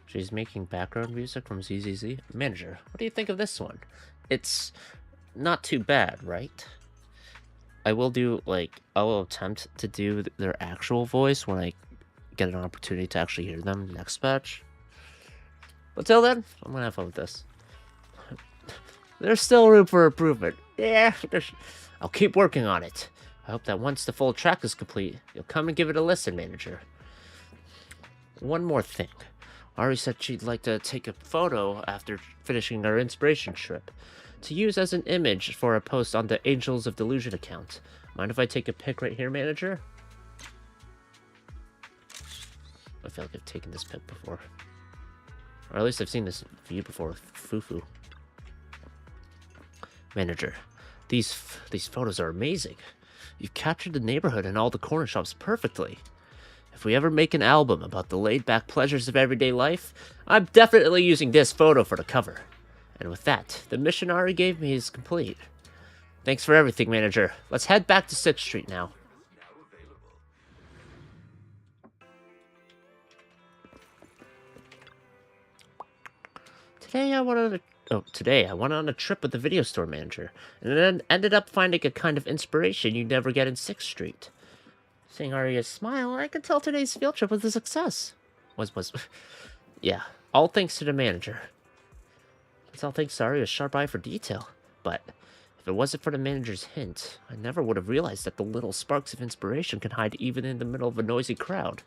She's making background music from ZZZ. Manager, what do you think of this one? It's not too bad, right? I will attempt to do their actual voice when I get an opportunity to actually hear them next batch. But till then, I'm gonna have fun with this. There's still room for improvement. Yeah, I'll keep working on it. I hope that once the full track is complete, you'll come and give it a listen, manager. One more thing. Ari said she'd like to take a photo after finishing our inspiration trip, to use as an image for a post on the Angels of Delusion account. Mind if I take a pic right here, manager? I feel like I've taken this pic before. Or at least I've seen this view before with Fufu. Manager, these photos are amazing. You've captured the neighborhood and all the corner shops perfectly. If we ever make an album about the laid-back pleasures of everyday life, I'm definitely using this photo for the cover. And with that, the mission Ari gave me is complete. Thanks for everything, manager. Let's head back to 6th Street now. Today I went on a trip with the video store manager, and then ended up finding a kind of inspiration you'd never get in 6th Street. Seeing Aria's smile, I could tell today's field trip was a success. Yeah, all thanks to the manager. It's all thanks to Aria's sharp eye for detail. But if it wasn't for the manager's hint, I never would have realized that the little sparks of inspiration can hide even in the middle of a noisy crowd.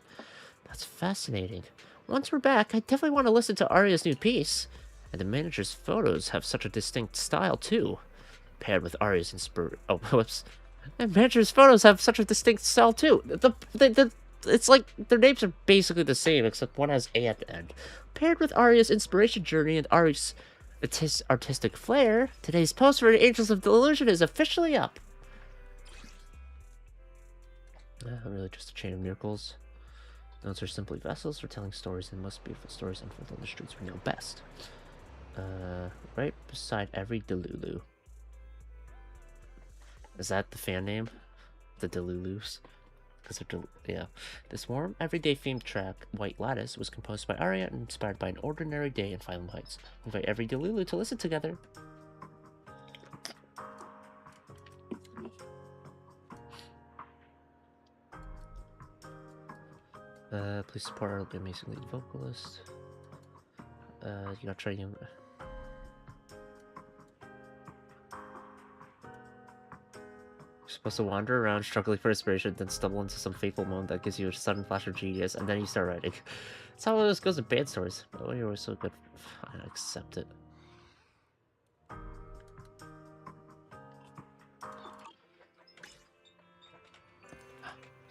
That's fascinating. Once we're back, I definitely want to listen to Aria's new piece. And the manager's photos have such a distinct style, too. Paired with Aria's And manager's photos have such a distinct style too. It's like their names are basically the same, except one has A at the end. Paired with Aria's inspiration journey and Aria's artistic flair, today's post for Angels of Delusion is officially up. Really just a chain of miracles. Those are simply vessels for telling stories, and most beautiful stories unfold on the streets we know best. Right beside every Delulu. Is that the fan name? The Delulus? Because yeah. This warm, everyday themed track, White Lattice, was composed by Arya and inspired by an ordinary day in Phylum Heights. Invite every Delulu to listen together. Please support our amazing lead vocalist. You gotta try you. You're supposed to wander around, struggling for inspiration, then stumble into some fateful moment that gives you a sudden flash of genius, and then you start writing. That's how this goes in band stories. Oh, you were so good. I accept it.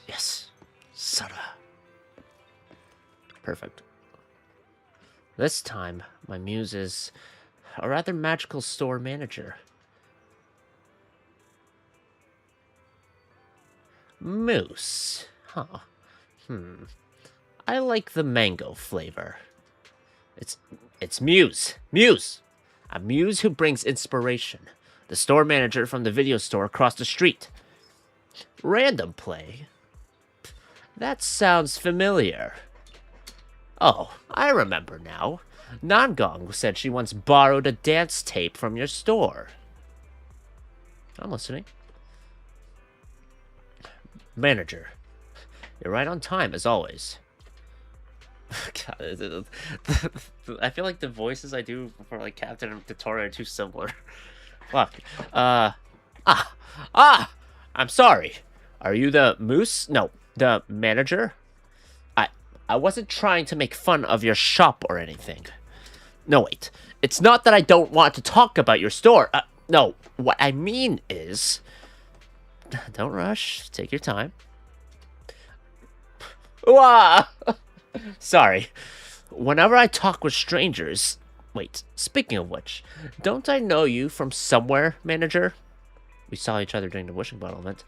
Yes. Sada. Perfect. This time, my muse is a rather magical store manager. Mousse. Huh. I like the mango flavor. It's Muse. Muse! A muse who brings inspiration. The store manager from the video store across the street. Random play? That sounds familiar. Oh, I remember now. Nangong said she once borrowed a dance tape from your store. I'm listening. Manager. You're right on time, as always. God, I feel like the voices I do for, like, Captain and Totoro are too similar. Fuck. I'm sorry. Are you the moose? No, the manager? I wasn't trying to make fun of your shop or anything. No, wait. It's not that I don't want to talk about your store. No, what I mean is... Don't rush. Take your time. Ooh-ah! Sorry. Whenever I talk with strangers... Wait, speaking of which, don't I know you from somewhere, manager? We saw each other during the wishing bottle event.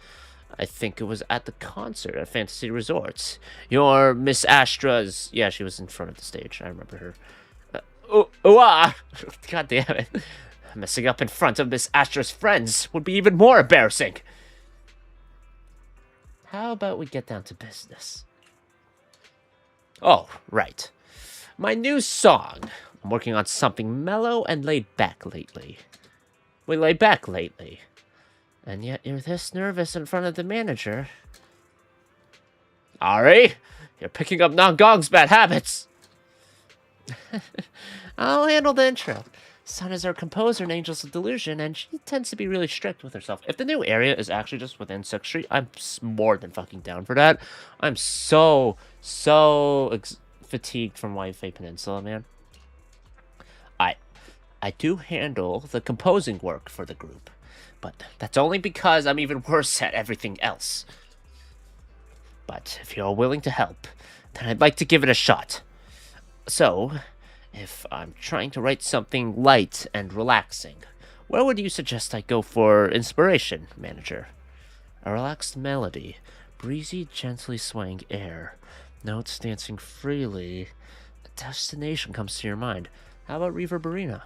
I think it was at the concert at Fantasy Resorts. Your Miss Astra's... Yeah, she was in front of the stage. I remember her. Ooh-ah! God damn it. Messing up in front of Miss Astra's friends would be even more embarrassing. How about we get down to business? Oh, right. My new song. I'm working on something mellow and laid back lately. We laid back lately. And yet you're this nervous in front of the manager. Ari, you're picking up Nangong's bad habits. I'll handle the intro. Sun is our composer in Angels of Delusion, and she tends to be really strict with herself. If the new area is actually just within 6th Street, I'm more than fucking down for that. I'm so fatigued from Wi-Fi Peninsula, man. I do handle the composing work for the group, but that's only because I'm even worse at everything else. But if you're willing to help, then I'd like to give it a shot. So, if I'm trying to write something light and relaxing, where would you suggest I go for inspiration, manager? A relaxed melody, breezy, gently swaying air, notes dancing freely. A destination comes to your mind. How about Reverberina?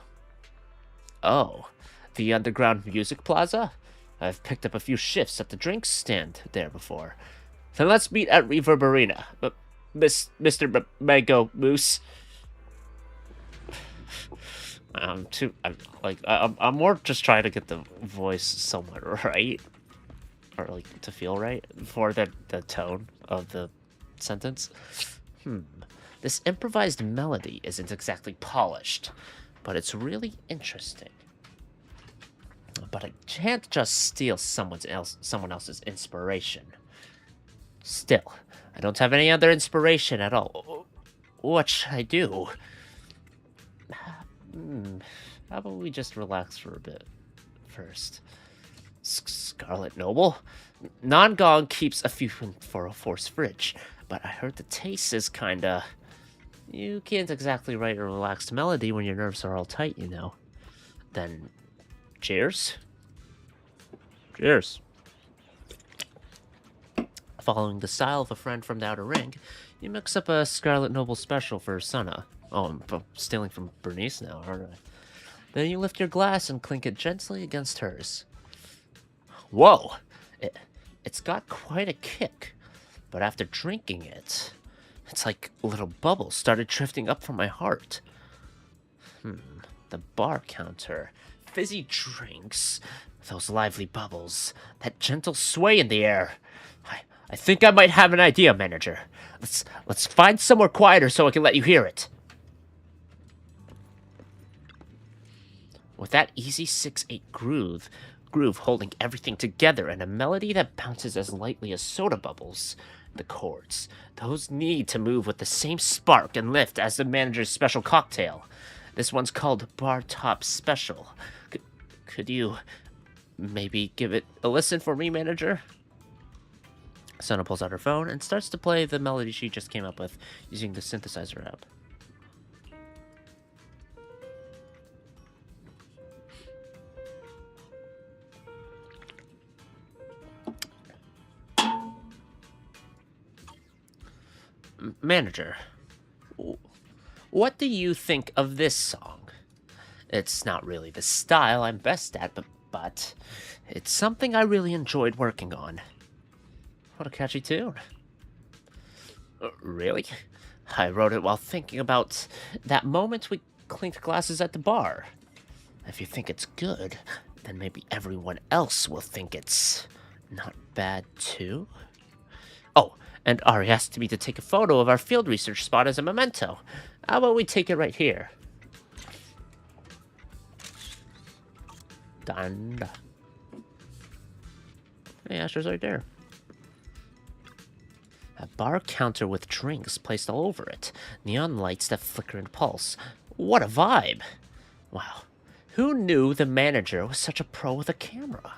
Oh, the underground music plaza? I've picked up a few shifts at the drinks stand there before. Then let's meet at Reverberina. Mr. Mango Moose. I'm more just trying to get the voice somewhat right, or like to feel right for the tone of the sentence. This improvised melody isn't exactly polished, but it's really interesting. But I can't just steal someone else's inspiration. Still, I don't have any other inspiration at all. What should I do? How about we just relax for a bit first? Scarlet Noble? Nangong keeps a few for a force fridge, but I heard the taste is kinda... You can't exactly write a relaxed melody when your nerves are all tight, you know. Then, cheers? Cheers. Following the style of a friend from the Outer Ring, you mix up a Scarlet Noble special for Sana. Oh, I'm stealing from Bernice now, aren't I? Then you lift your glass and clink it gently against hers. Whoa! It's got quite a kick. But after drinking it, it's like little bubbles started drifting up from my heart. The bar counter, fizzy drinks, those lively bubbles, that gentle sway in the air. I think I might have an idea, manager. Let's find somewhere quieter so I can let you hear it. With that easy 6/8 groove holding everything together and a melody that bounces as lightly as soda bubbles. The chords, those need to move with the same spark and lift as the manager's special cocktail. This one's called Bar Top Special. Could you maybe give it a listen for me, manager? Sana pulls out her phone and starts to play the melody she just came up with using the synthesizer app. Manager, what do you think of this song? It's not really the style I'm best at, but it's something I really enjoyed working on. What a catchy tune. Really? I wrote it while thinking about that moment we clinked glasses at the bar. If you think it's good, then maybe everyone else will think it's not bad too. Oh, and Ari asked me to take a photo of our field research spot as a memento. How about we take it right here? Done. Hey, Asher's right there. A bar counter with drinks placed all over it. Neon lights that flicker and pulse. What a vibe! Wow. Who knew the manager was such a pro with a camera?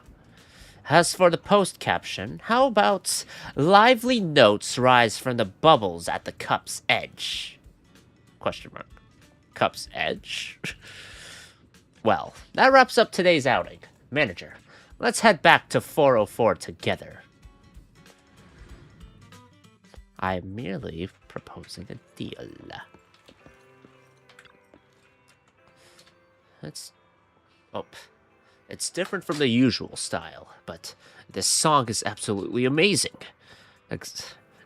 As for the post caption, how about lively notes rise from the bubbles at the cup's edge? Question mark. Cup's edge? Well, that wraps up today's outing. Manager, let's head back to 404 together. I'm merely proposing a deal. It's different from the usual style, but this song is absolutely amazing.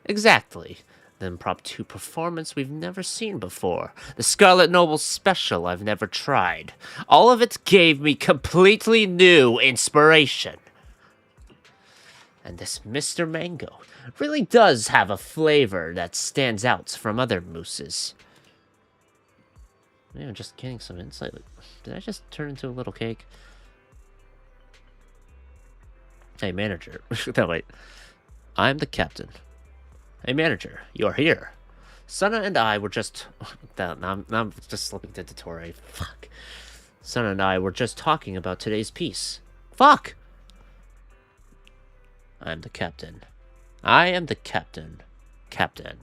Exactly. The impromptu performance we've never seen before. The Scarlet Noble special I've never tried. All of it gave me completely new inspiration. And this Mr. Mango really does have a flavor that stands out from other mousses. Maybe I'm just getting some insight. Did I just turn into a little cake? Hey, manager. No, wait. I'm the captain. Hey, manager. You're here. Sana and I were just... I'm just slipping to Totore. Fuck. Sana and I were just talking about today's piece. Fuck! I'm the captain. I am the captain. Captain.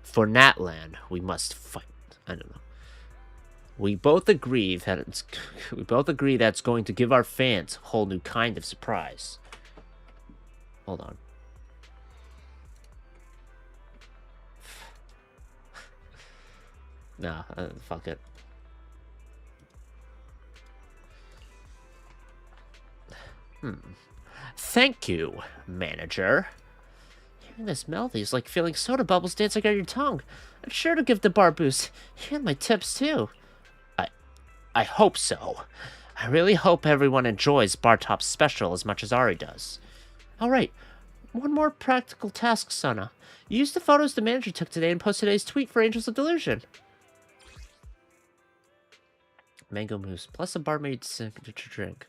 For Natlan, we must fight. I don't know. We both agree that it's going to give our fans a whole new kind of surprise. Hold on. Nah, fuck it. Thank you, manager. Hearing this melody is like feeling soda bubbles dancing on your tongue. I'm sure to give the bar boost. And my tips, too. I hope so. I really hope everyone enjoys Bar Top Special as much as Ari does. Alright, one more practical task, Sana. Use the photos the manager took today and post today's tweet for Angels of Delusion. Mango mousse, plus a barmaid signature drink.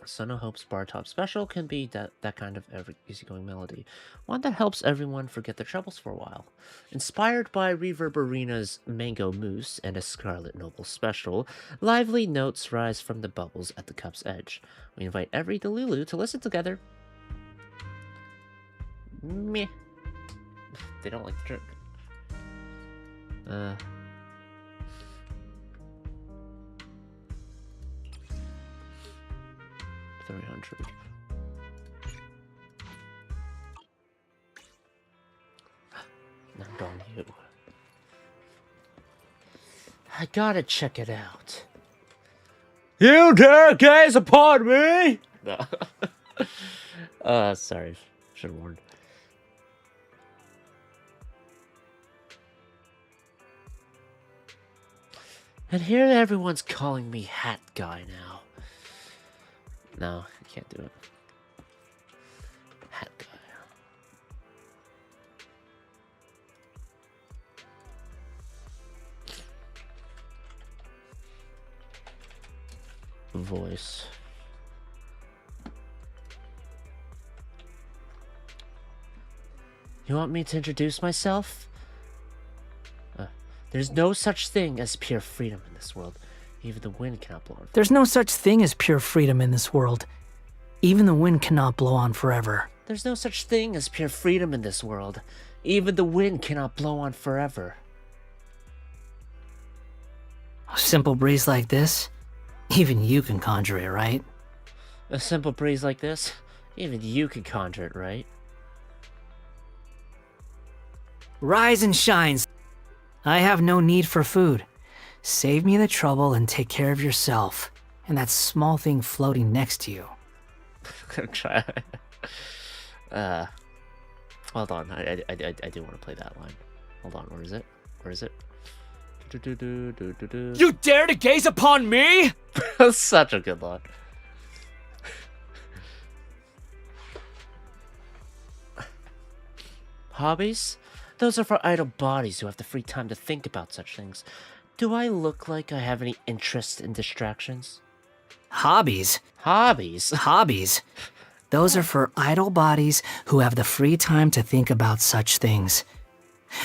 Sana hopes Bar Top Special can be that kind of easygoing melody. One that helps everyone forget their troubles for a while. Inspired by Reverberina's Mango Mousse and a Scarlet Noble Special, lively notes rise from the bubbles at the cup's edge. We invite every Delulu to listen together. Meh. They don't like the drink. 300. Not on you. I gotta check it out. You dare gaze upon me? No. Sorry. Should have warned. And here everyone's calling me Hat Guy now. No, I can't do it. Hat Guy. Voice. You want me to introduce myself? There's no such thing as pure freedom in this world. Even the wind cannot blow on. There's no such thing as pure freedom in this world. Even the wind cannot blow on forever. There's no such thing as pure freedom in this world. Even the wind cannot blow on forever. A simple breeze like this, even you can conjure it, right? A simple breeze like this, even you can conjure it, right? Rise and shine. I have no need for food. Save me the trouble and take care of yourself and that small thing floating next to you. Gonna try. Hold on. I do want to play that line. Hold on. Where is it? Where is it? You dare to gaze upon me? That's such a good line. Hobbies? Those are for idle bodies who have the free time to think about such things. Do I look like I have any interest in distractions? Hobbies? Hobbies? Hobbies. Those are for idle bodies who have the free time to think about such things.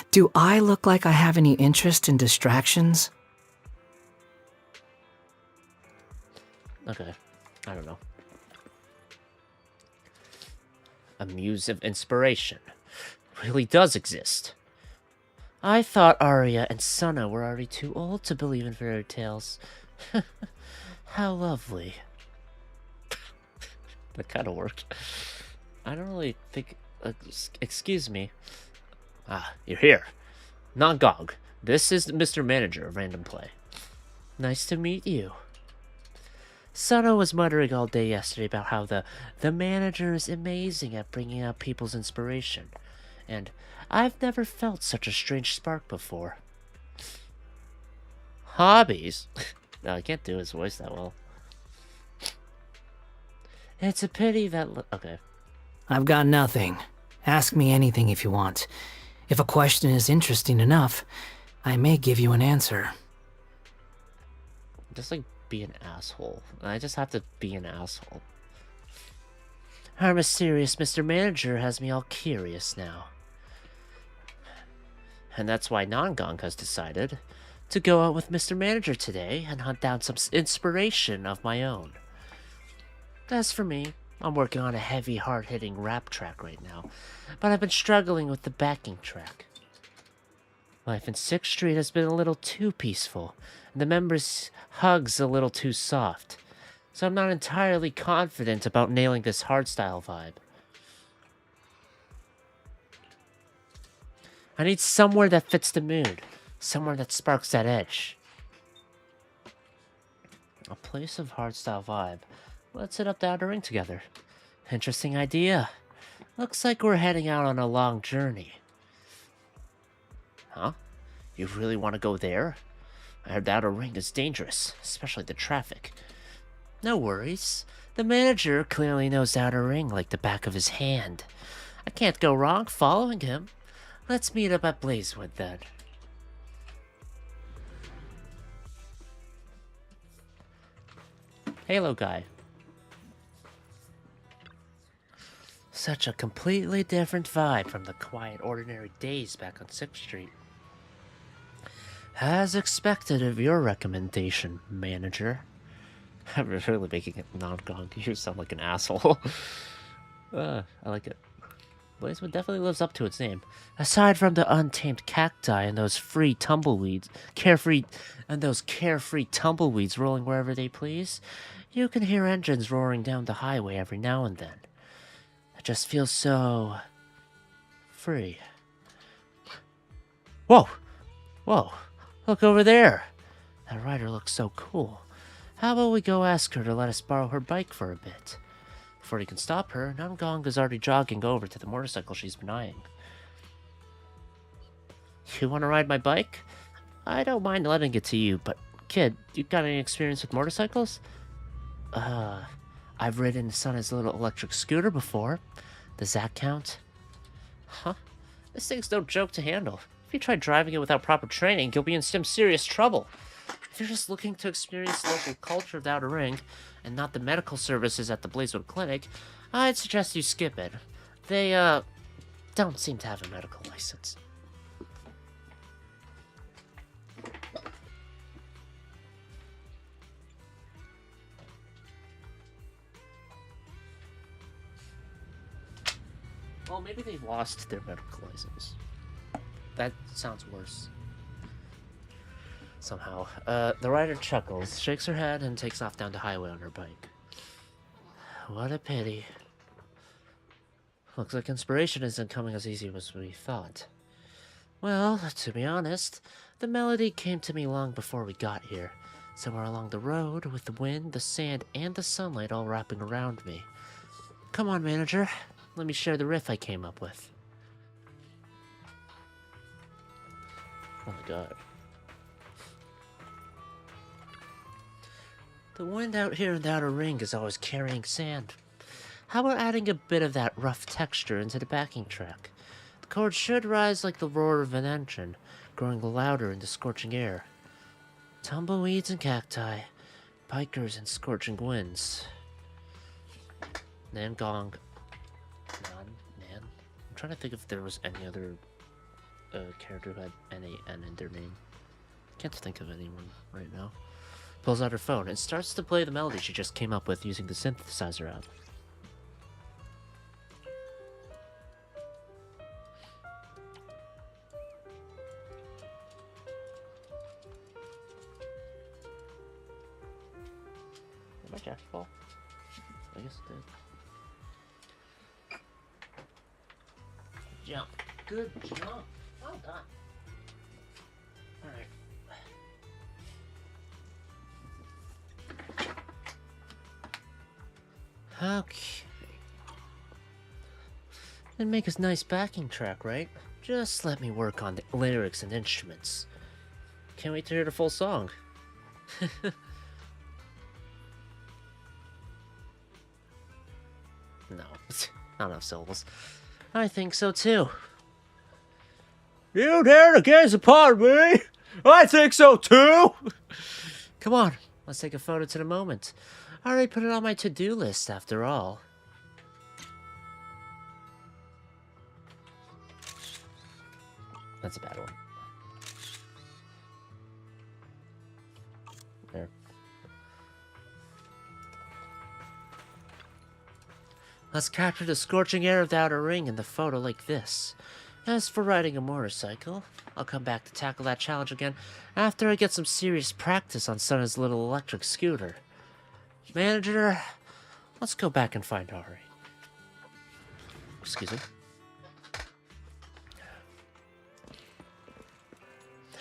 Do I look like I have any interest in distractions? Okay. I don't know. A muse of inspiration really does exist. I thought Arya and Sana were already too old to believe in fairy tales. How lovely. That kind of worked. I don't really think... excuse me. Ah, you're here. Nongong. This is Mr. Manager of Random Play. Nice to meet you. Sana was muttering all day yesterday about how the manager is amazing at bringing out people's inspiration. And I've never felt such a strange spark before. Hobbies? No, I can't do his voice that well. It's a pity that... Okay. I've got nothing. Ask me anything if you want. If a question is interesting enough, I may give you an answer. Just like be an asshole. I just have to be an asshole. Our mysterious Mr. Manager has me all curious now. And that's why Nongong has decided to go out with Mr. Manager today and hunt down some inspiration of my own. As for me, I'm working on a heavy, hard-hitting rap track right now, but I've been struggling with the backing track. Life in 6th Street has been a little too peaceful, and the members' hugs a little too soft, so I'm not entirely confident about nailing this hardstyle vibe. I need somewhere that fits the mood, somewhere that sparks that edge. A place of hardstyle vibe. Let's hit up the outer ring together. Interesting idea. Looks like we're heading out on a long journey. Huh? You really want to go there? I heard the outer ring is dangerous, especially the traffic. No worries. The manager clearly knows the outer ring like the back of his hand. I can't go wrong following him. Let's meet up at Blazewood then. Halo guy. Such a completely different vibe from the quiet, ordinary days back on 6th Street. As expected of your recommendation, manager. I'm really making it non-gong. You sound like an asshole. I like it. Blazewood definitely lives up to its name. Aside from the untamed cacti and those carefree tumbleweeds rolling wherever they please, you can hear engines roaring down the highway every now and then. It just feels so... free. Whoa! Whoa! Look over there! That rider looks so cool. How about we go ask her to let us borrow her bike for a bit? Before he can stop her, Namgong is already jogging over to the motorcycle she's been eyeing. You want to ride my bike? I don't mind letting it to you, but kid, you got any experience with motorcycles? I've ridden Sana's little electric scooter before. Does that count? Huh? This thing's no joke to handle. If you try driving it without proper training, you'll be in some serious trouble. If you're just looking to experience local culture of the Outer Ring, and not the medical services at the Blazewood Clinic, I'd suggest you skip it. They, don't seem to have a medical license. Well, maybe they've lost their medical license. That sounds worse. Somehow. The rider chuckles, shakes her head, and takes off down the highway on her bike. What a pity. Looks like inspiration isn't coming as easy as we thought. Well, to be honest, the melody came to me long before we got here. Somewhere along the road, with the wind, the sand, and the sunlight all wrapping around me. Come on, manager. Let me share the riff I came up with. Oh my god. The wind out here in the Outer Ring is always carrying sand. How about adding a bit of that rough texture into the backing track? The chords should rise like the roar of an engine, growing louder in the scorching air. Tumbleweeds and cacti, bikers and scorching winds. Nangong. Nan. I'm trying to think if there was any other character who had N-A-N in their name. Can't think of anyone right now. Pulls out her phone and starts to play the melody she just came up with using the synthesizer app. Did my jacket fall? I guess it did. Jump. Good jump. Well done. Alright. Okay. It'd make a nice backing track, right? Just let me work on the lyrics and instruments. Can't wait to hear the full song. No, not enough syllables. I think so too. You dare to gaze upon me? I think so too! Come on, let's take a photo to the moment. I already put it on my to-do list after all. That's a bad one. There. Let's capture the scorching air of the Outer Ring in the photo like this. As for riding a motorcycle, I'll come back to tackle that challenge again after I get some serious practice on Sana's little electric scooter. Manager, let's go back and find Ari. Excuse me.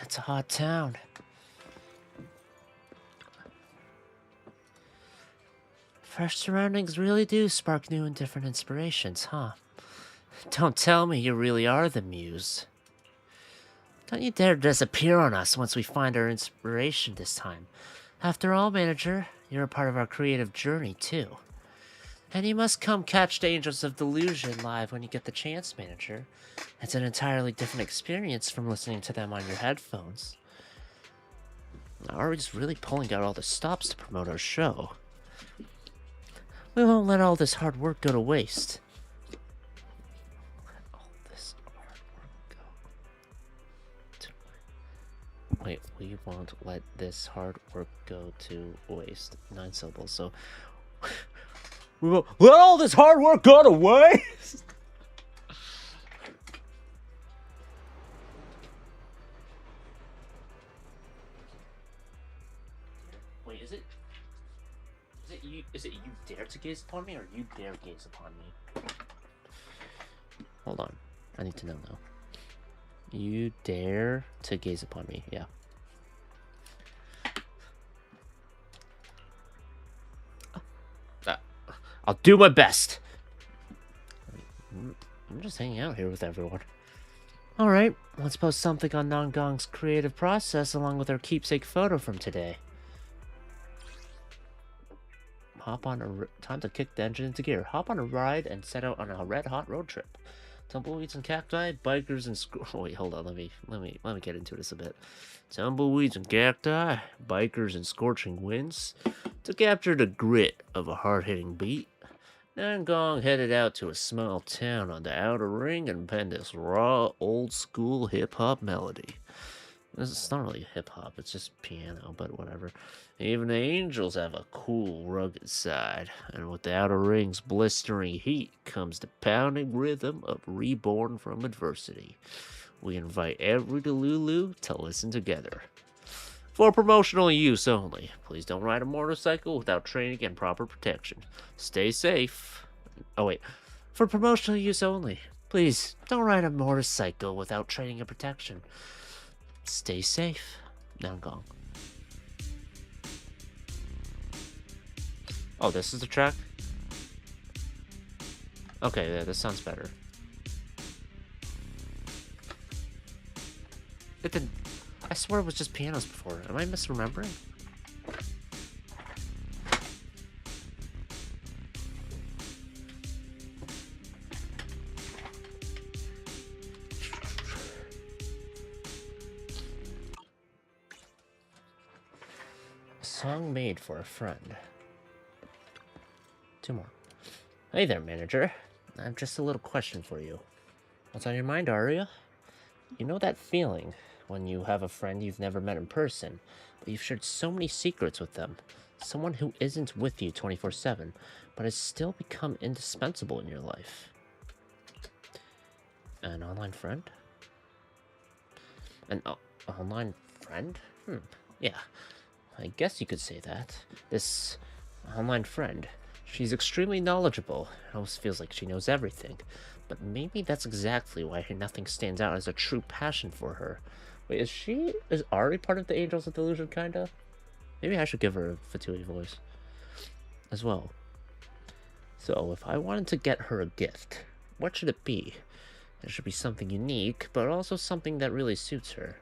It's a hot town. Fresh surroundings really do spark new and different inspirations, huh? Don't tell me you really are the muse. Don't you dare disappear on us once we find our inspiration this time. After all, manager, you're a part of our creative journey, too. And you must come catch the Angels of Delusion live when you get the chance, manager. It's an entirely different experience from listening to them on your headphones. Ari's really pulling out all the stops to promote our show. We won't let all this hard work go to waste. Wait, we won't let this hard work go to waste. 9 syllables, so... we won't let all this hard work go to waste! Wait, is it you dare to gaze upon me, or you dare gaze upon me? Hold on, I need to know now. You dare to gaze upon me, yeah. I'll do my best. I'm just hanging out here with everyone. Alright, let's post something on Nongong's creative process along with our keepsake photo from today. Time to kick the engine into gear. Hop on a ride and set out on a red-hot road trip. Tumbleweeds and cacti, bikers and wait, hold on. Let me get into this a bit. Tumbleweeds and cacti, bikers and scorching winds. To capture the grit of a hard-hitting beat, Nangong headed out to a small town on the outer ring and penned this raw, old-school hip-hop melody. It's not really hip-hop, it's just piano, but whatever. Even the angels have a cool, rugged side, and with the outer ring's blistering heat comes the pounding rhythm of reborn from adversity. We invite every Delulu to listen together. For promotional use only, please don't ride a motorcycle without training and proper protection. Stay safe. Oh wait, for promotional use only, please don't ride a motorcycle without training and protection. Stay safe. Nangong. Oh, this is the track? Okay, yeah, this sounds better. I swear it was just pianos before. Am I misremembering? A song made for a friend. 2 more. Hey there, manager. I have just a little question for you. What's on your mind, Aria? You know that feeling when you have a friend you've never met in person, but you've shared so many secrets with them. Someone who isn't with you 24/7, but has still become indispensable in your life. An online friend? An online friend? Yeah. I guess you could say that. This online friend. She's extremely knowledgeable. It almost feels like she knows everything. But maybe that's exactly why nothing stands out as a true passion for her. Wait, is Ari part of the Angels of Delusion, kinda? Maybe I should give her a Fatui voice as well. So, if I wanted to get her a gift, what should it be? It should be something unique, but also something that really suits her.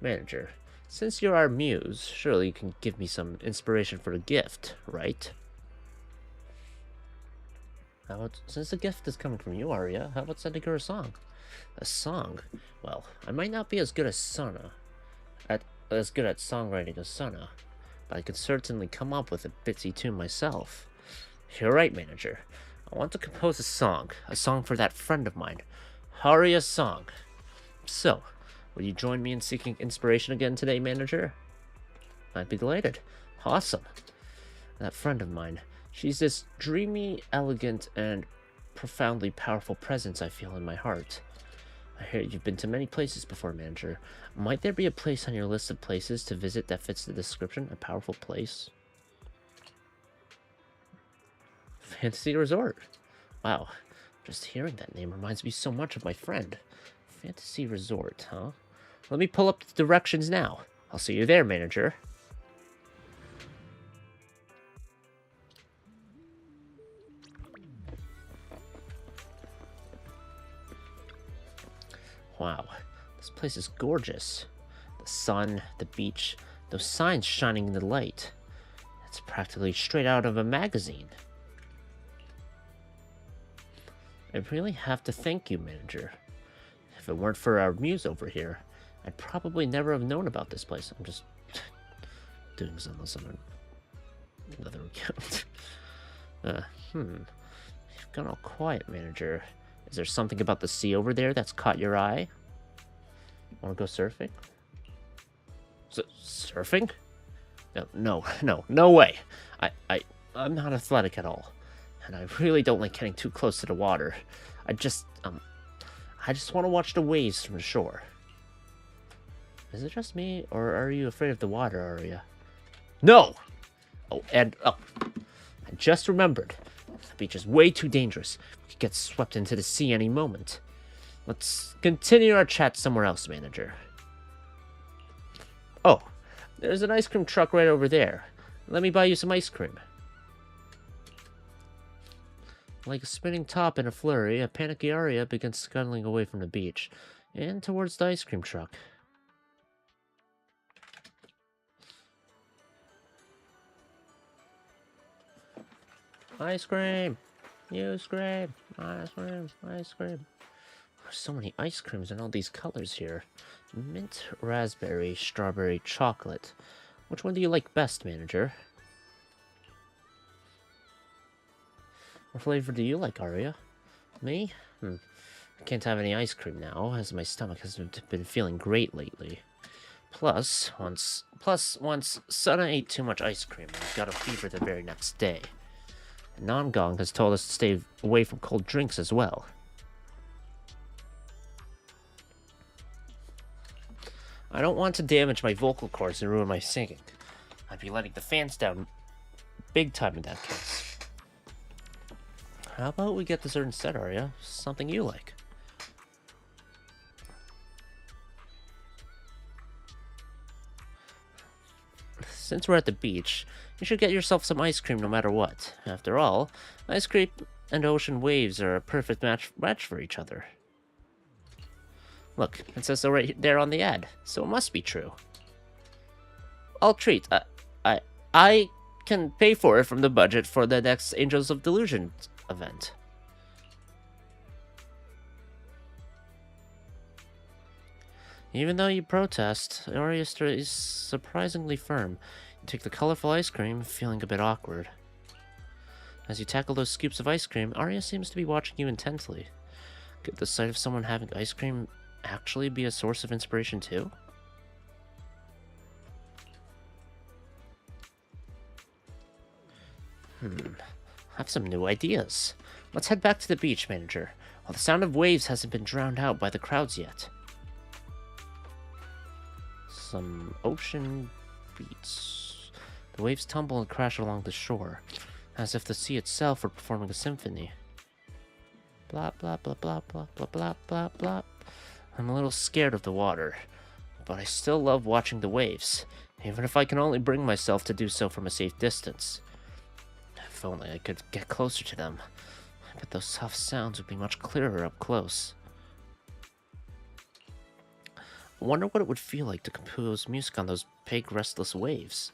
Manager, since you're our muse, surely you can give me some inspiration for the gift, right? Since the gift is coming from you, Arya, how about sending her a song? A song? Well, I might not be as good as as good at songwriting as Sana, but I could certainly come up with a bitsy tune myself. You're right, manager. I want to compose a song for that friend of mine, Arya's song. So, will you join me in seeking inspiration again today, manager? I'd be delighted. Awesome. That friend of mine. She's this dreamy, elegant, and profoundly powerful presence I feel in my heart. I hear you've been to many places before, manager. Might there be a place on your list of places to visit that fits the description? A powerful place? Fantasy Resort. Wow, just hearing that name reminds me so much of my friend. Fantasy Resort, huh? Let me pull up the directions now. I'll see you there, manager. Wow, this place is gorgeous. The sun, the beach, those signs shining in the light. It's practically straight out of a magazine. I really have to thank you, manager. If it weren't for our muse over here, I'd probably never have known about this place. I'm just doing something on another account. You've gone all quiet, manager. Is there something about the sea over there that's caught your eye? Want to go surfing? Surfing? No way. I'm not athletic at all, and I really don't like getting too close to the water. I just want to watch the waves from the shore. Is it just me, or are you afraid of the water, Arya? No! I just remembered. The beach is way too dangerous. We could get swept into the sea any moment. Let's continue our chat somewhere else, manager. Oh, there's an ice cream truck right over there. Let me buy you some ice cream. Like a spinning top in a flurry, a panicky Arya begins scuttling away from the beach and towards the ice cream truck. Ice cream! You scream! Ice cream! Ice cream! There's so many ice creams and all these colors here. Mint, raspberry, strawberry, chocolate. Which one do you like best, manager? What flavor do you like, Arya? Me? I can't have any ice cream now, as my stomach hasn't been feeling great lately. Plus, once Sana ate too much ice cream and got a fever the very next day. And Namgong has told us to stay away from cold drinks as well. I don't want to damage my vocal cords and ruin my singing. I'd be letting the fans down big time in that case. How about we get dessert instead, Arya? Something you like. Since we're at the beach, you should get yourself some ice cream no matter what. After all, ice cream and ocean waves are a perfect match for each other. Look, it says so right there on the ad, so it must be true. I'll treat. I can pay for it from the budget for the next Angels of Delusion event. Even though you protest, Arya is surprisingly firm. You take the colorful ice cream, feeling a bit awkward. As you tackle those scoops of ice cream, Arya seems to be watching you intently. Could the sight of someone having ice cream actually be a source of inspiration too? I have some new ideas. Let's head back to the beach, manager, while the sound of waves hasn't been drowned out by the crowds yet. Some ocean beats. The waves tumble and crash along the shore, as if the sea itself were performing a symphony. Blah, blah, blah, blah, blah, blah, blah, blah, blah. I'm a little scared of the water, but I still love watching the waves, even if I can only bring myself to do so from a safe distance. If only I could get closer to them. I bet those soft sounds would be much clearer up close. I wonder what it would feel like to compose music on those big, restless waves.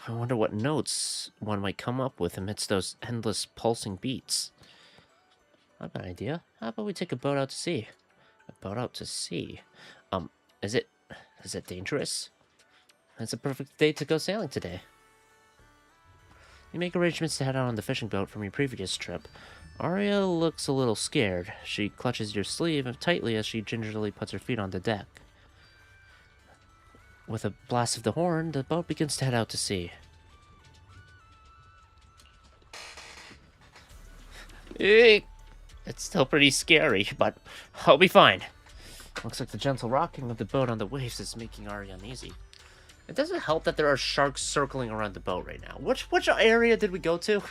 I wonder what notes one might come up with amidst those endless, pulsing beats. I've got an idea. How about we take a boat out to sea? A boat out to sea? Is it dangerous? It's a perfect day to go sailing today. You make arrangements to head out on the fishing boat from your previous trip. Arya looks a little scared. She clutches your sleeve tightly as she gingerly puts her feet on the deck. With a blast of the horn, the boat begins to head out to sea. It's still pretty scary, but I'll be fine. Looks like the gentle rocking of the boat on the waves is making Arya uneasy. It doesn't help that there are sharks circling around the boat right now. Which area did we go to?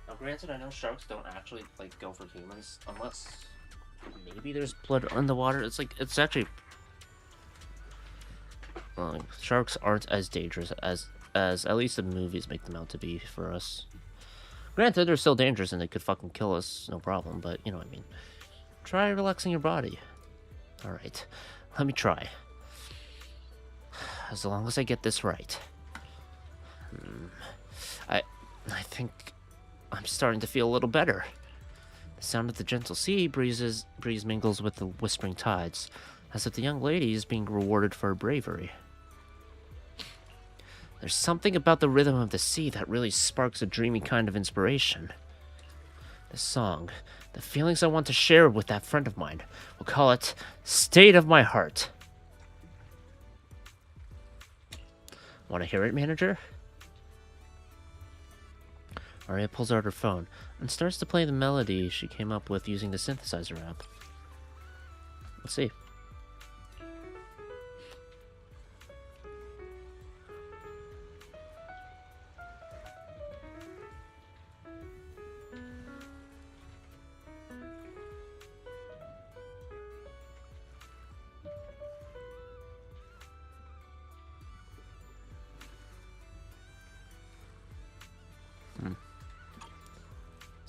Now, granted, I know sharks don't actually like go for humans unless maybe there's blood on the water. It's actually sharks aren't as dangerous as at least the movies make them out to be for us. Granted, they're still dangerous and they could fucking kill us, no problem, but you know what I mean. Try relaxing your body. Alright, let me try. As long as I get this right. I think I'm starting to feel a little better. The sound of the gentle sea breeze mingles with the whispering tides, as if the young lady is being rewarded for her bravery. There's something about the rhythm of the sea that really sparks a dreamy kind of inspiration. The song, the feelings I want to share with that friend of mine, we'll call it State of My Heart. Want to hear it, manager? Arya pulls out her phone and starts to play the melody she came up with using the synthesizer app. Let's see.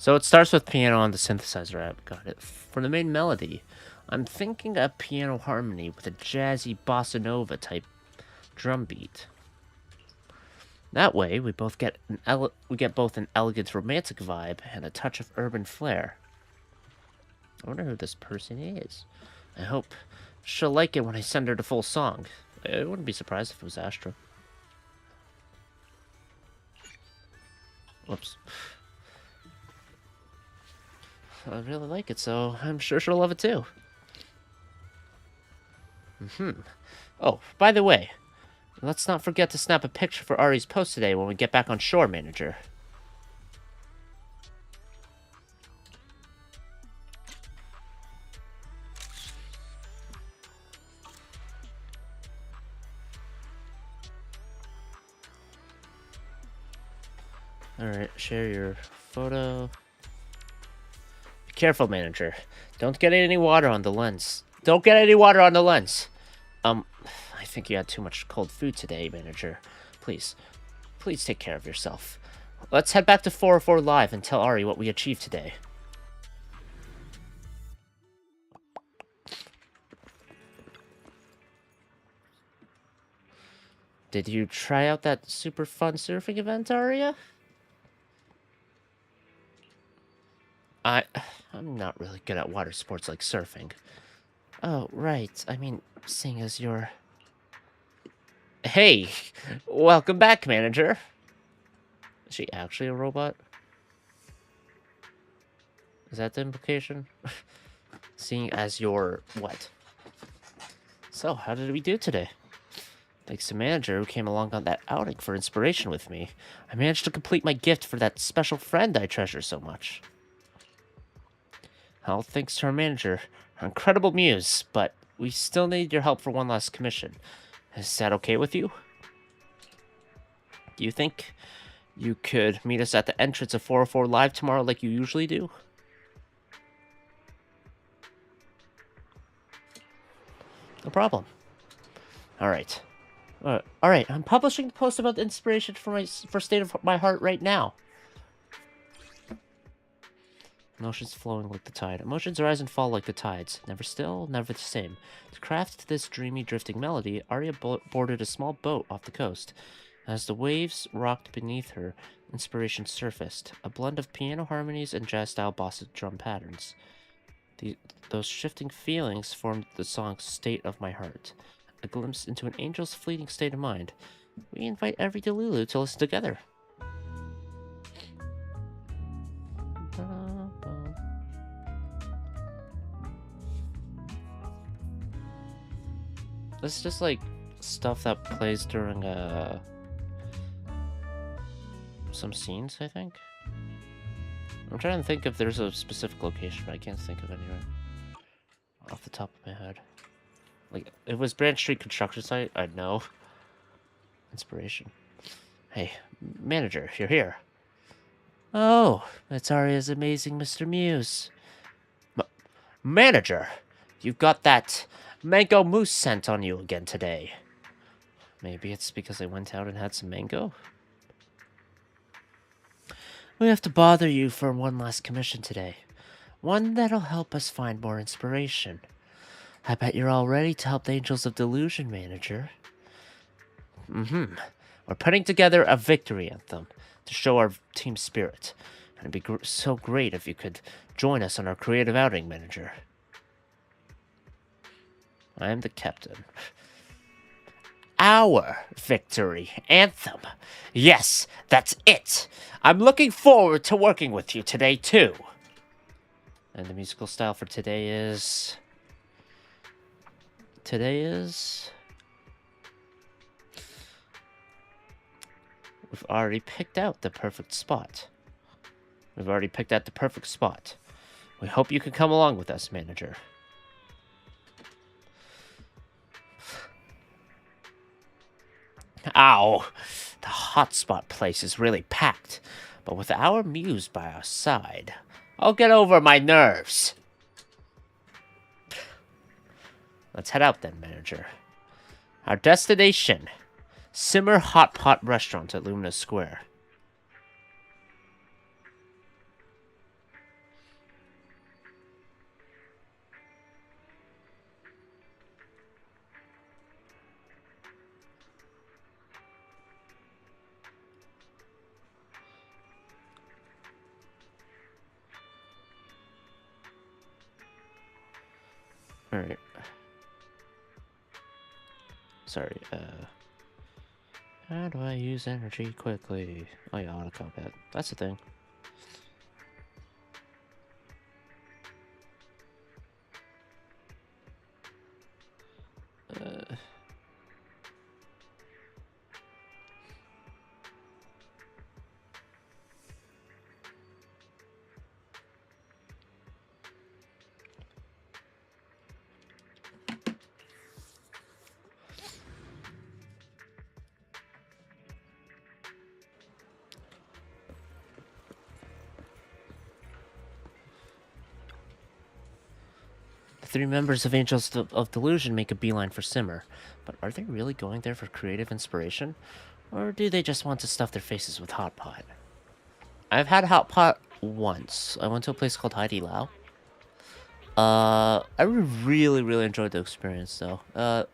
So it starts with piano on the synthesizer app. Got it. For the main melody, I'm thinking a piano harmony with a jazzy bossa nova type drum beat. That way, we get both an elegant romantic vibe and a touch of urban flair. I wonder who this person is. I hope she'll like it when I send her the full song. I wouldn't be surprised if it was Astra. Whoops. I really like it, so I'm sure she'll love it too. Oh, by the way, let's not forget to snap a picture for Ari's post today when we get back on shore, manager. Alright, share your photo. Be careful, manager. Don't get any water on the lens. Don't get any water on the lens! I think you had too much cold food today, manager. Please take care of yourself. Let's head back to 404 Live and tell Ari what we achieved today. Did you try out that super fun surfing event, Aria? I'm not really good at water sports like surfing. Oh, right. I mean, seeing as you're... Hey! Welcome back, manager! Is she actually a robot? Is that the implication? Seeing as you're... what? So, how did we do today? Thanks to manager who came along on that outing for inspiration with me, I managed to complete my gift for that special friend I treasure so much. All thanks to our manager, our incredible muse, but we still need your help for one last commission. Is that okay with you? Do you think you could meet us at the entrance of 404 Live tomorrow like you usually do? No problem. Alright. Alright, I'm publishing the post about the inspiration for State of My Heart right now. Emotions flowing like the tide. Emotions rise and fall like the tides. Never still, never the same. To craft this dreamy, drifting melody, Arya boarded a small boat off the coast. As the waves rocked beneath her, inspiration surfaced. A blend of piano harmonies and jazz-style bossa drum patterns. Those shifting feelings formed the song State of My Heart. A glimpse into an angel's fleeting state of mind. We invite every Delulu to listen together. This is just like stuff that plays during some scenes, I think. I'm trying to think if there's a specific location, but I can't think of anywhere off the top of my head. Like, if it was Branch Street construction site, I'd know. Inspiration. Hey, manager, you're here. Oh, it's Arya's amazing Mr. Muse. Manager, you've got that mango mousse scent on you again today. Maybe it's because I went out and had some mango? We have to bother you for one last commission today. One that'll help us find more inspiration. I bet you're all ready to help the Angels of Delusion, manager. We're putting together a victory anthem to show our team spirit. And it'd be so great if you could join us on our creative outing, manager. I am the captain. Our victory anthem. Yes, that's it. I'm looking forward to working with you today, too. And the musical style for today is... We've already picked out the perfect spot. We hope you can come along with us, manager. Ow! The hotspot place is really packed, but with our muse by our side, I'll get over my nerves. Let's head out then, manager. Our destination, Simmer Hot Pot Restaurant at Lumina Square. Alright. Sorry, how do I use energy quickly? Oh yeah, auto combat. That's the thing. The three members of Angels of Delusion make a beeline for Simmer, but are they really going there for creative inspiration? Or do they just want to stuff their faces with Hot Pot? I've had Hot Pot once. I went to a place called Heidi Lao. I really enjoyed the experience, though. I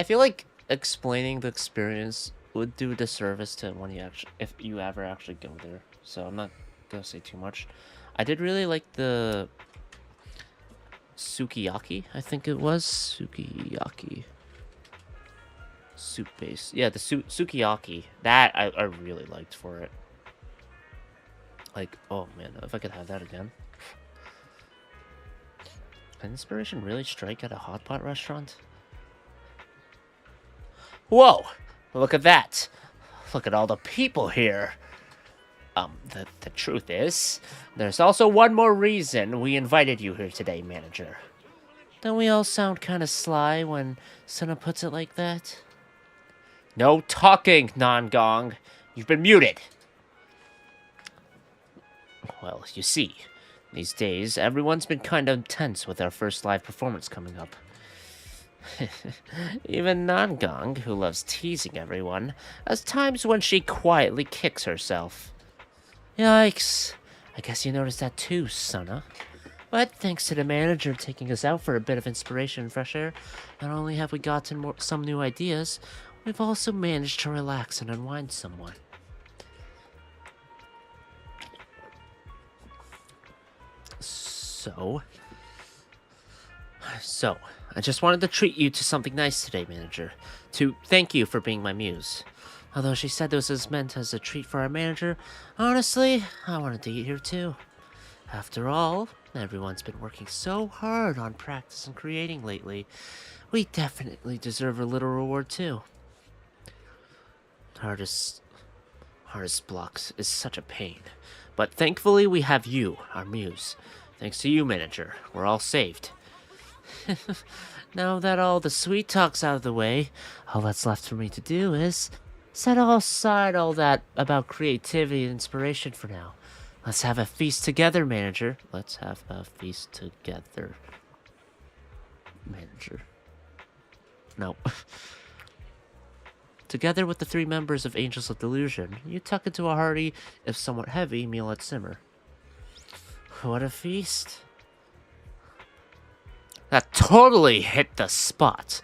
feel like explaining the experience would do a disservice to when you actually, if you ever actually go there. So I'm not gonna say too much. I did really like the sukiyaki, I think it was. Sukiyaki. Soup base. Yeah, the sukiyaki. That I really liked for it. Like, oh man, if I could have that again. Can inspiration really strike at a hot pot restaurant? Whoa! Look at that! Look at all the people here! The truth is, there's also one more reason we invited you here today, manager. Don't we all sound kinda sly when Senna puts it like that? No talking, Non-Gong. You've been muted. Well, you see, these days, everyone's been kinda tense with our first live performance coming up. Even Non-Gong, who loves teasing everyone, has times when she quietly kicks herself. Yikes. I guess you noticed that too, Sunna. But thanks to the manager taking us out for a bit of inspiration and fresh air, not only have we gotten some new ideas, we've also managed to relax and unwind somewhat. So, I just wanted to treat you to something nice today, manager. To thank you for being my muse. Although she said this was meant as a treat for our manager, honestly, I wanted to eat here too. After all, everyone's been working so hard on practice and creating lately. We definitely deserve a little reward too. Hardest blocks is such a pain. But thankfully we have you, our muse. Thanks to you, manager, we're all saved. Now that all the sweet talk's out of the way, all that's left for me to do is set aside all that about creativity and inspiration for now. Let's have a feast together, manager. Let's have a feast together, manager. No. Together with the three members of Angels of Delusion, you tuck into a hearty, if somewhat heavy, meal at Simmer. What a feast. That totally hit the spot.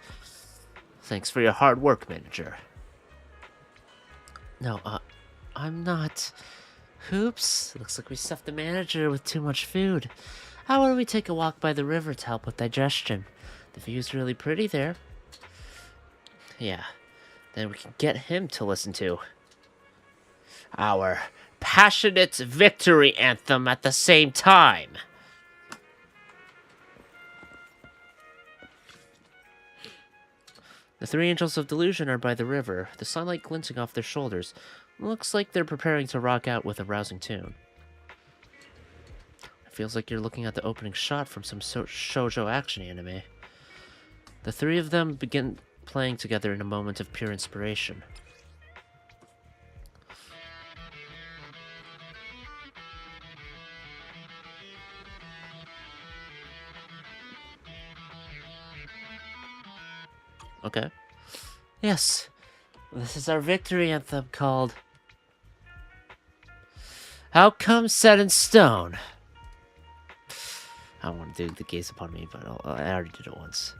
Thanks for your hard work, manager. No, I'm not. Oops, looks like we stuffed the manager with too much food. How about we take a walk by the river to help with digestion? The view's really pretty there. Yeah, then we can get him to listen to our passionate victory anthem at the same time. The three Angels of Delusion are by the river, the sunlight glinting off their shoulders. Looks like they're preparing to rock out with a rousing tune. It feels like you're looking at the opening shot from some shoujo action anime. The three of them begin playing together in a moment of pure inspiration. Okay. Yes. This is our victory anthem called Outcome Set in Stone. I don't want to do the gaze upon me, but I already did it once.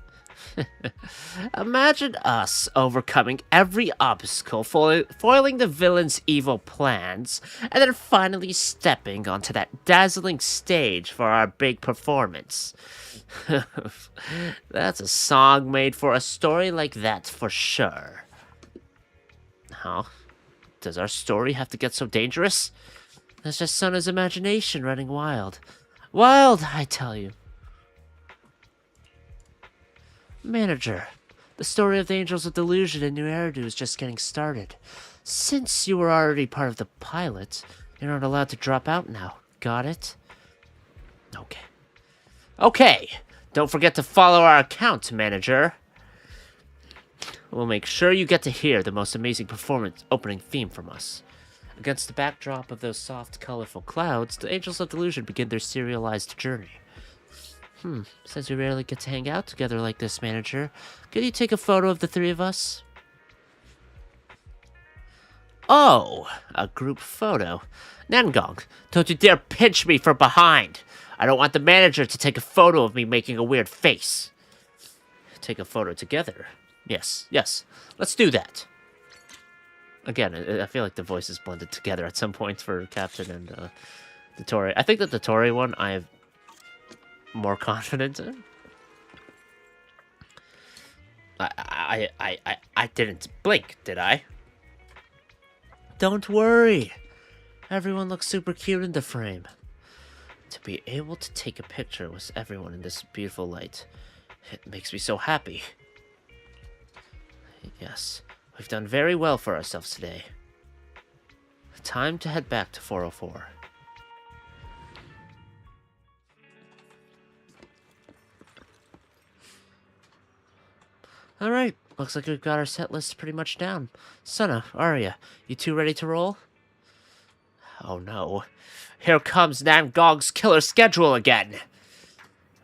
Imagine us overcoming every obstacle, foiling the villain's evil plans, and then finally stepping onto that dazzling stage for our big performance. That's a song made for a story like that for sure. How? Does our story have to get so dangerous? That's just Sona's imagination running wild. Wild, I tell you. Manager, the story of the Angels of Delusion and New Eridu is just getting started. Since you were already part of the pilot, you're not allowed to drop out now. Got it? Okay. Okay! Don't forget to follow our account, Manager. We'll make sure you get to hear the most amazing performance opening theme from us. Against the backdrop of those soft, colorful clouds, the Angels of Delusion begin their serialized journey. Since we rarely get to hang out together like this, Manager, could you take a photo of the three of us? Oh, a group photo. Nangong, don't you dare pinch me from behind. I don't want the manager to take a photo of me making a weird face. Take a photo together. Yes, let's do that. Again, I feel like the voices blended together at some point for Captain and the Tori. I think that the Tori one I have more confidence in. I didn't blink, did I? Don't worry. Everyone looks super cute in the frame. To be able to take a picture with everyone in this beautiful light, it makes me so happy. Yes, we've done very well for ourselves today. Time to head back to 404. Alright, looks like we've got our set list pretty much down. Sona, Arya, you two ready to roll? Oh no. Here comes Nangong's killer schedule again!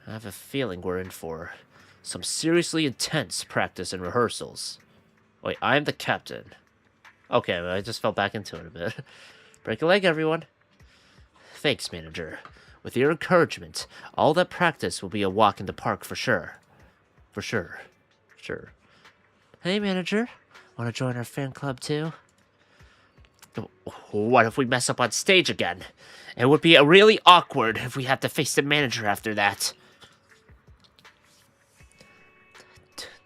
I have a feeling we're in for some seriously intense practice and rehearsals. Wait, I'm the captain. Okay, I just fell back into it a bit. Break a leg, everyone. Thanks, Manager. With your encouragement, all that practice will be a walk in the park for sure. For sure. Sure. Hey, Manager. Want to join our fan club, too? What if we mess up on stage again? It would be really awkward if we have to face the manager after that.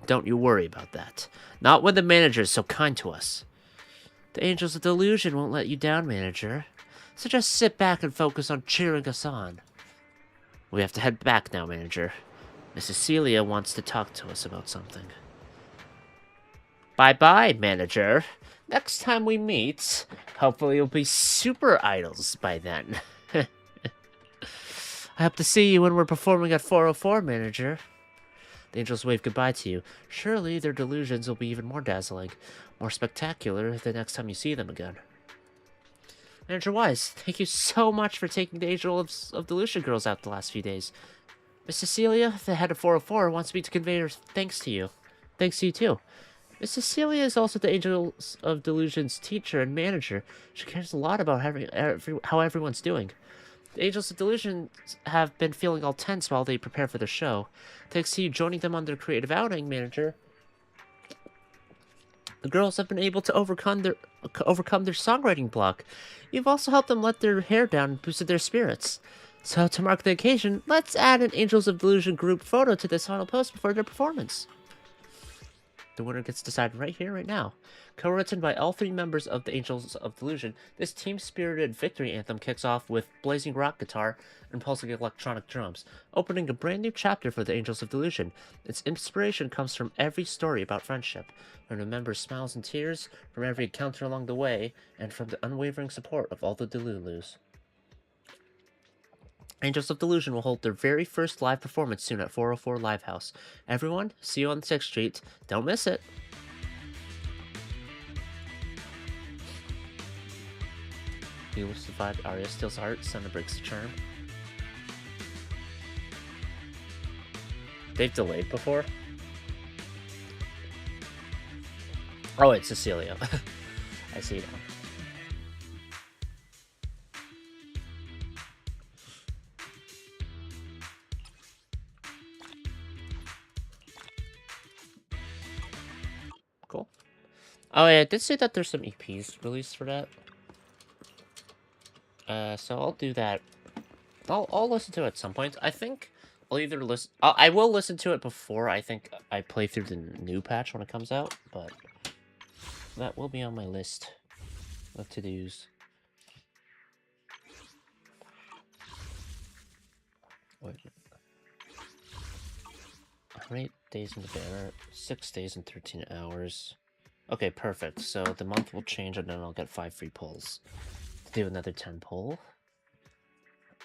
Don't you worry about that. Not when the manager is so kind to us. The Angels of Delusion won't let you down, Manager. So just sit back and focus on cheering us on. We have to head back now, Manager. Mrs. Celia wants to talk to us about something. Bye-bye, Manager. Next time we meet, hopefully you'll be super idols by then. I hope to see you when we're performing at 404, Manager. The angels wave goodbye to you. Surely their delusions will be even more dazzling, more spectacular the next time you see them again. Manager Wise, thank you so much for taking the Angel of Delusion girls out the last few days. Miss Cecilia, the head of 404, wants me to convey her thanks to you. Thanks to you, too. Miss Cecilia is also the Angels of Delusion's teacher and manager. She cares a lot about how everyone's doing. The Angels of Delusion have been feeling all tense while they prepare for the show. Thanks to you joining them on their creative outing, Manager, the girls have been able to overcome their songwriting block. You've also helped them let their hair down and boosted their spirits. So, to mark the occasion, let's add an Angels of Delusion group photo to this final post before their performance. The winner gets decided right here, right now. Co-written by all three members of the Angels of Delusion, this team-spirited victory anthem kicks off with blazing rock guitar and pulsing electronic drums, opening a brand new chapter for the Angels of Delusion. Its inspiration comes from every story about friendship, from the members' smiles and tears, from every encounter along the way, and from the unwavering support of all the Delulus. Angels of Delusion will hold their very first live performance soon at 404 Livehouse. Everyone, see you on 6th Street. Don't miss it. You will survive. Arya steals heart. Sona breaks the charm. They've delayed before. Oh, it's Cecilia. I see now. Cool. Oh yeah, I did say that there's some EPs released for that. So I'll do that. I'll listen to it at some point. I think I'll either listen. I will listen to it before I think I play through the new patch when it comes out, but that will be on my list of to-dos. Wait. How many days in the banner? 6 days and 13 hours. Okay, perfect. So the month will change and then I'll get 5 free pulls. Do another 10 pull.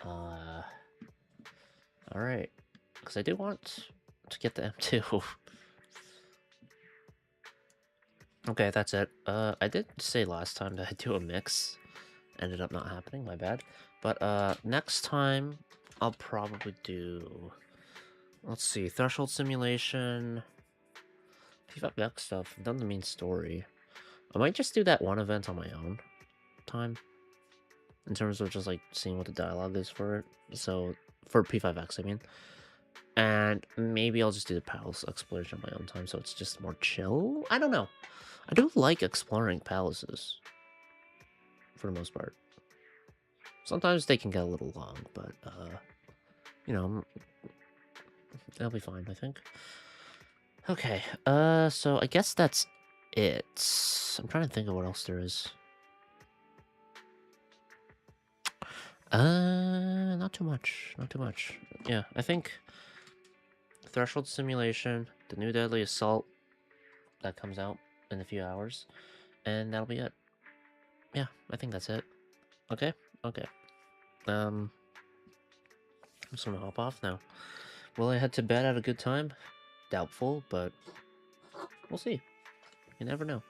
Alright. Because I do want to get the M2. Okay, that's it. I did say last time that I'd do a mix. Ended up not happening, my bad. But, next time, I'll probably do... Let's see, Threshold Simulation... P5X stuff, I've done the main story. I might just do that one event on my own time. In terms of just, like, seeing what the dialogue is for it. So, for P5X, I mean. And maybe I'll just do the palace exploration on my own time, so it's just more chill? I don't know. I do like exploring palaces. For the most part. Sometimes they can get a little long, but, you know, that'll be fine, I think. Okay, so I guess that's it. I'm trying to think of what else there is. Not too much. Not too much. Yeah, I think Threshold Simulation, the new Deadly Assault that comes out in a few hours, and that'll be it. Yeah, I think that's it. Okay? Okay. I'm just gonna hop off now. Will I head to bed at a good time? Doubtful, but we'll see. You never know.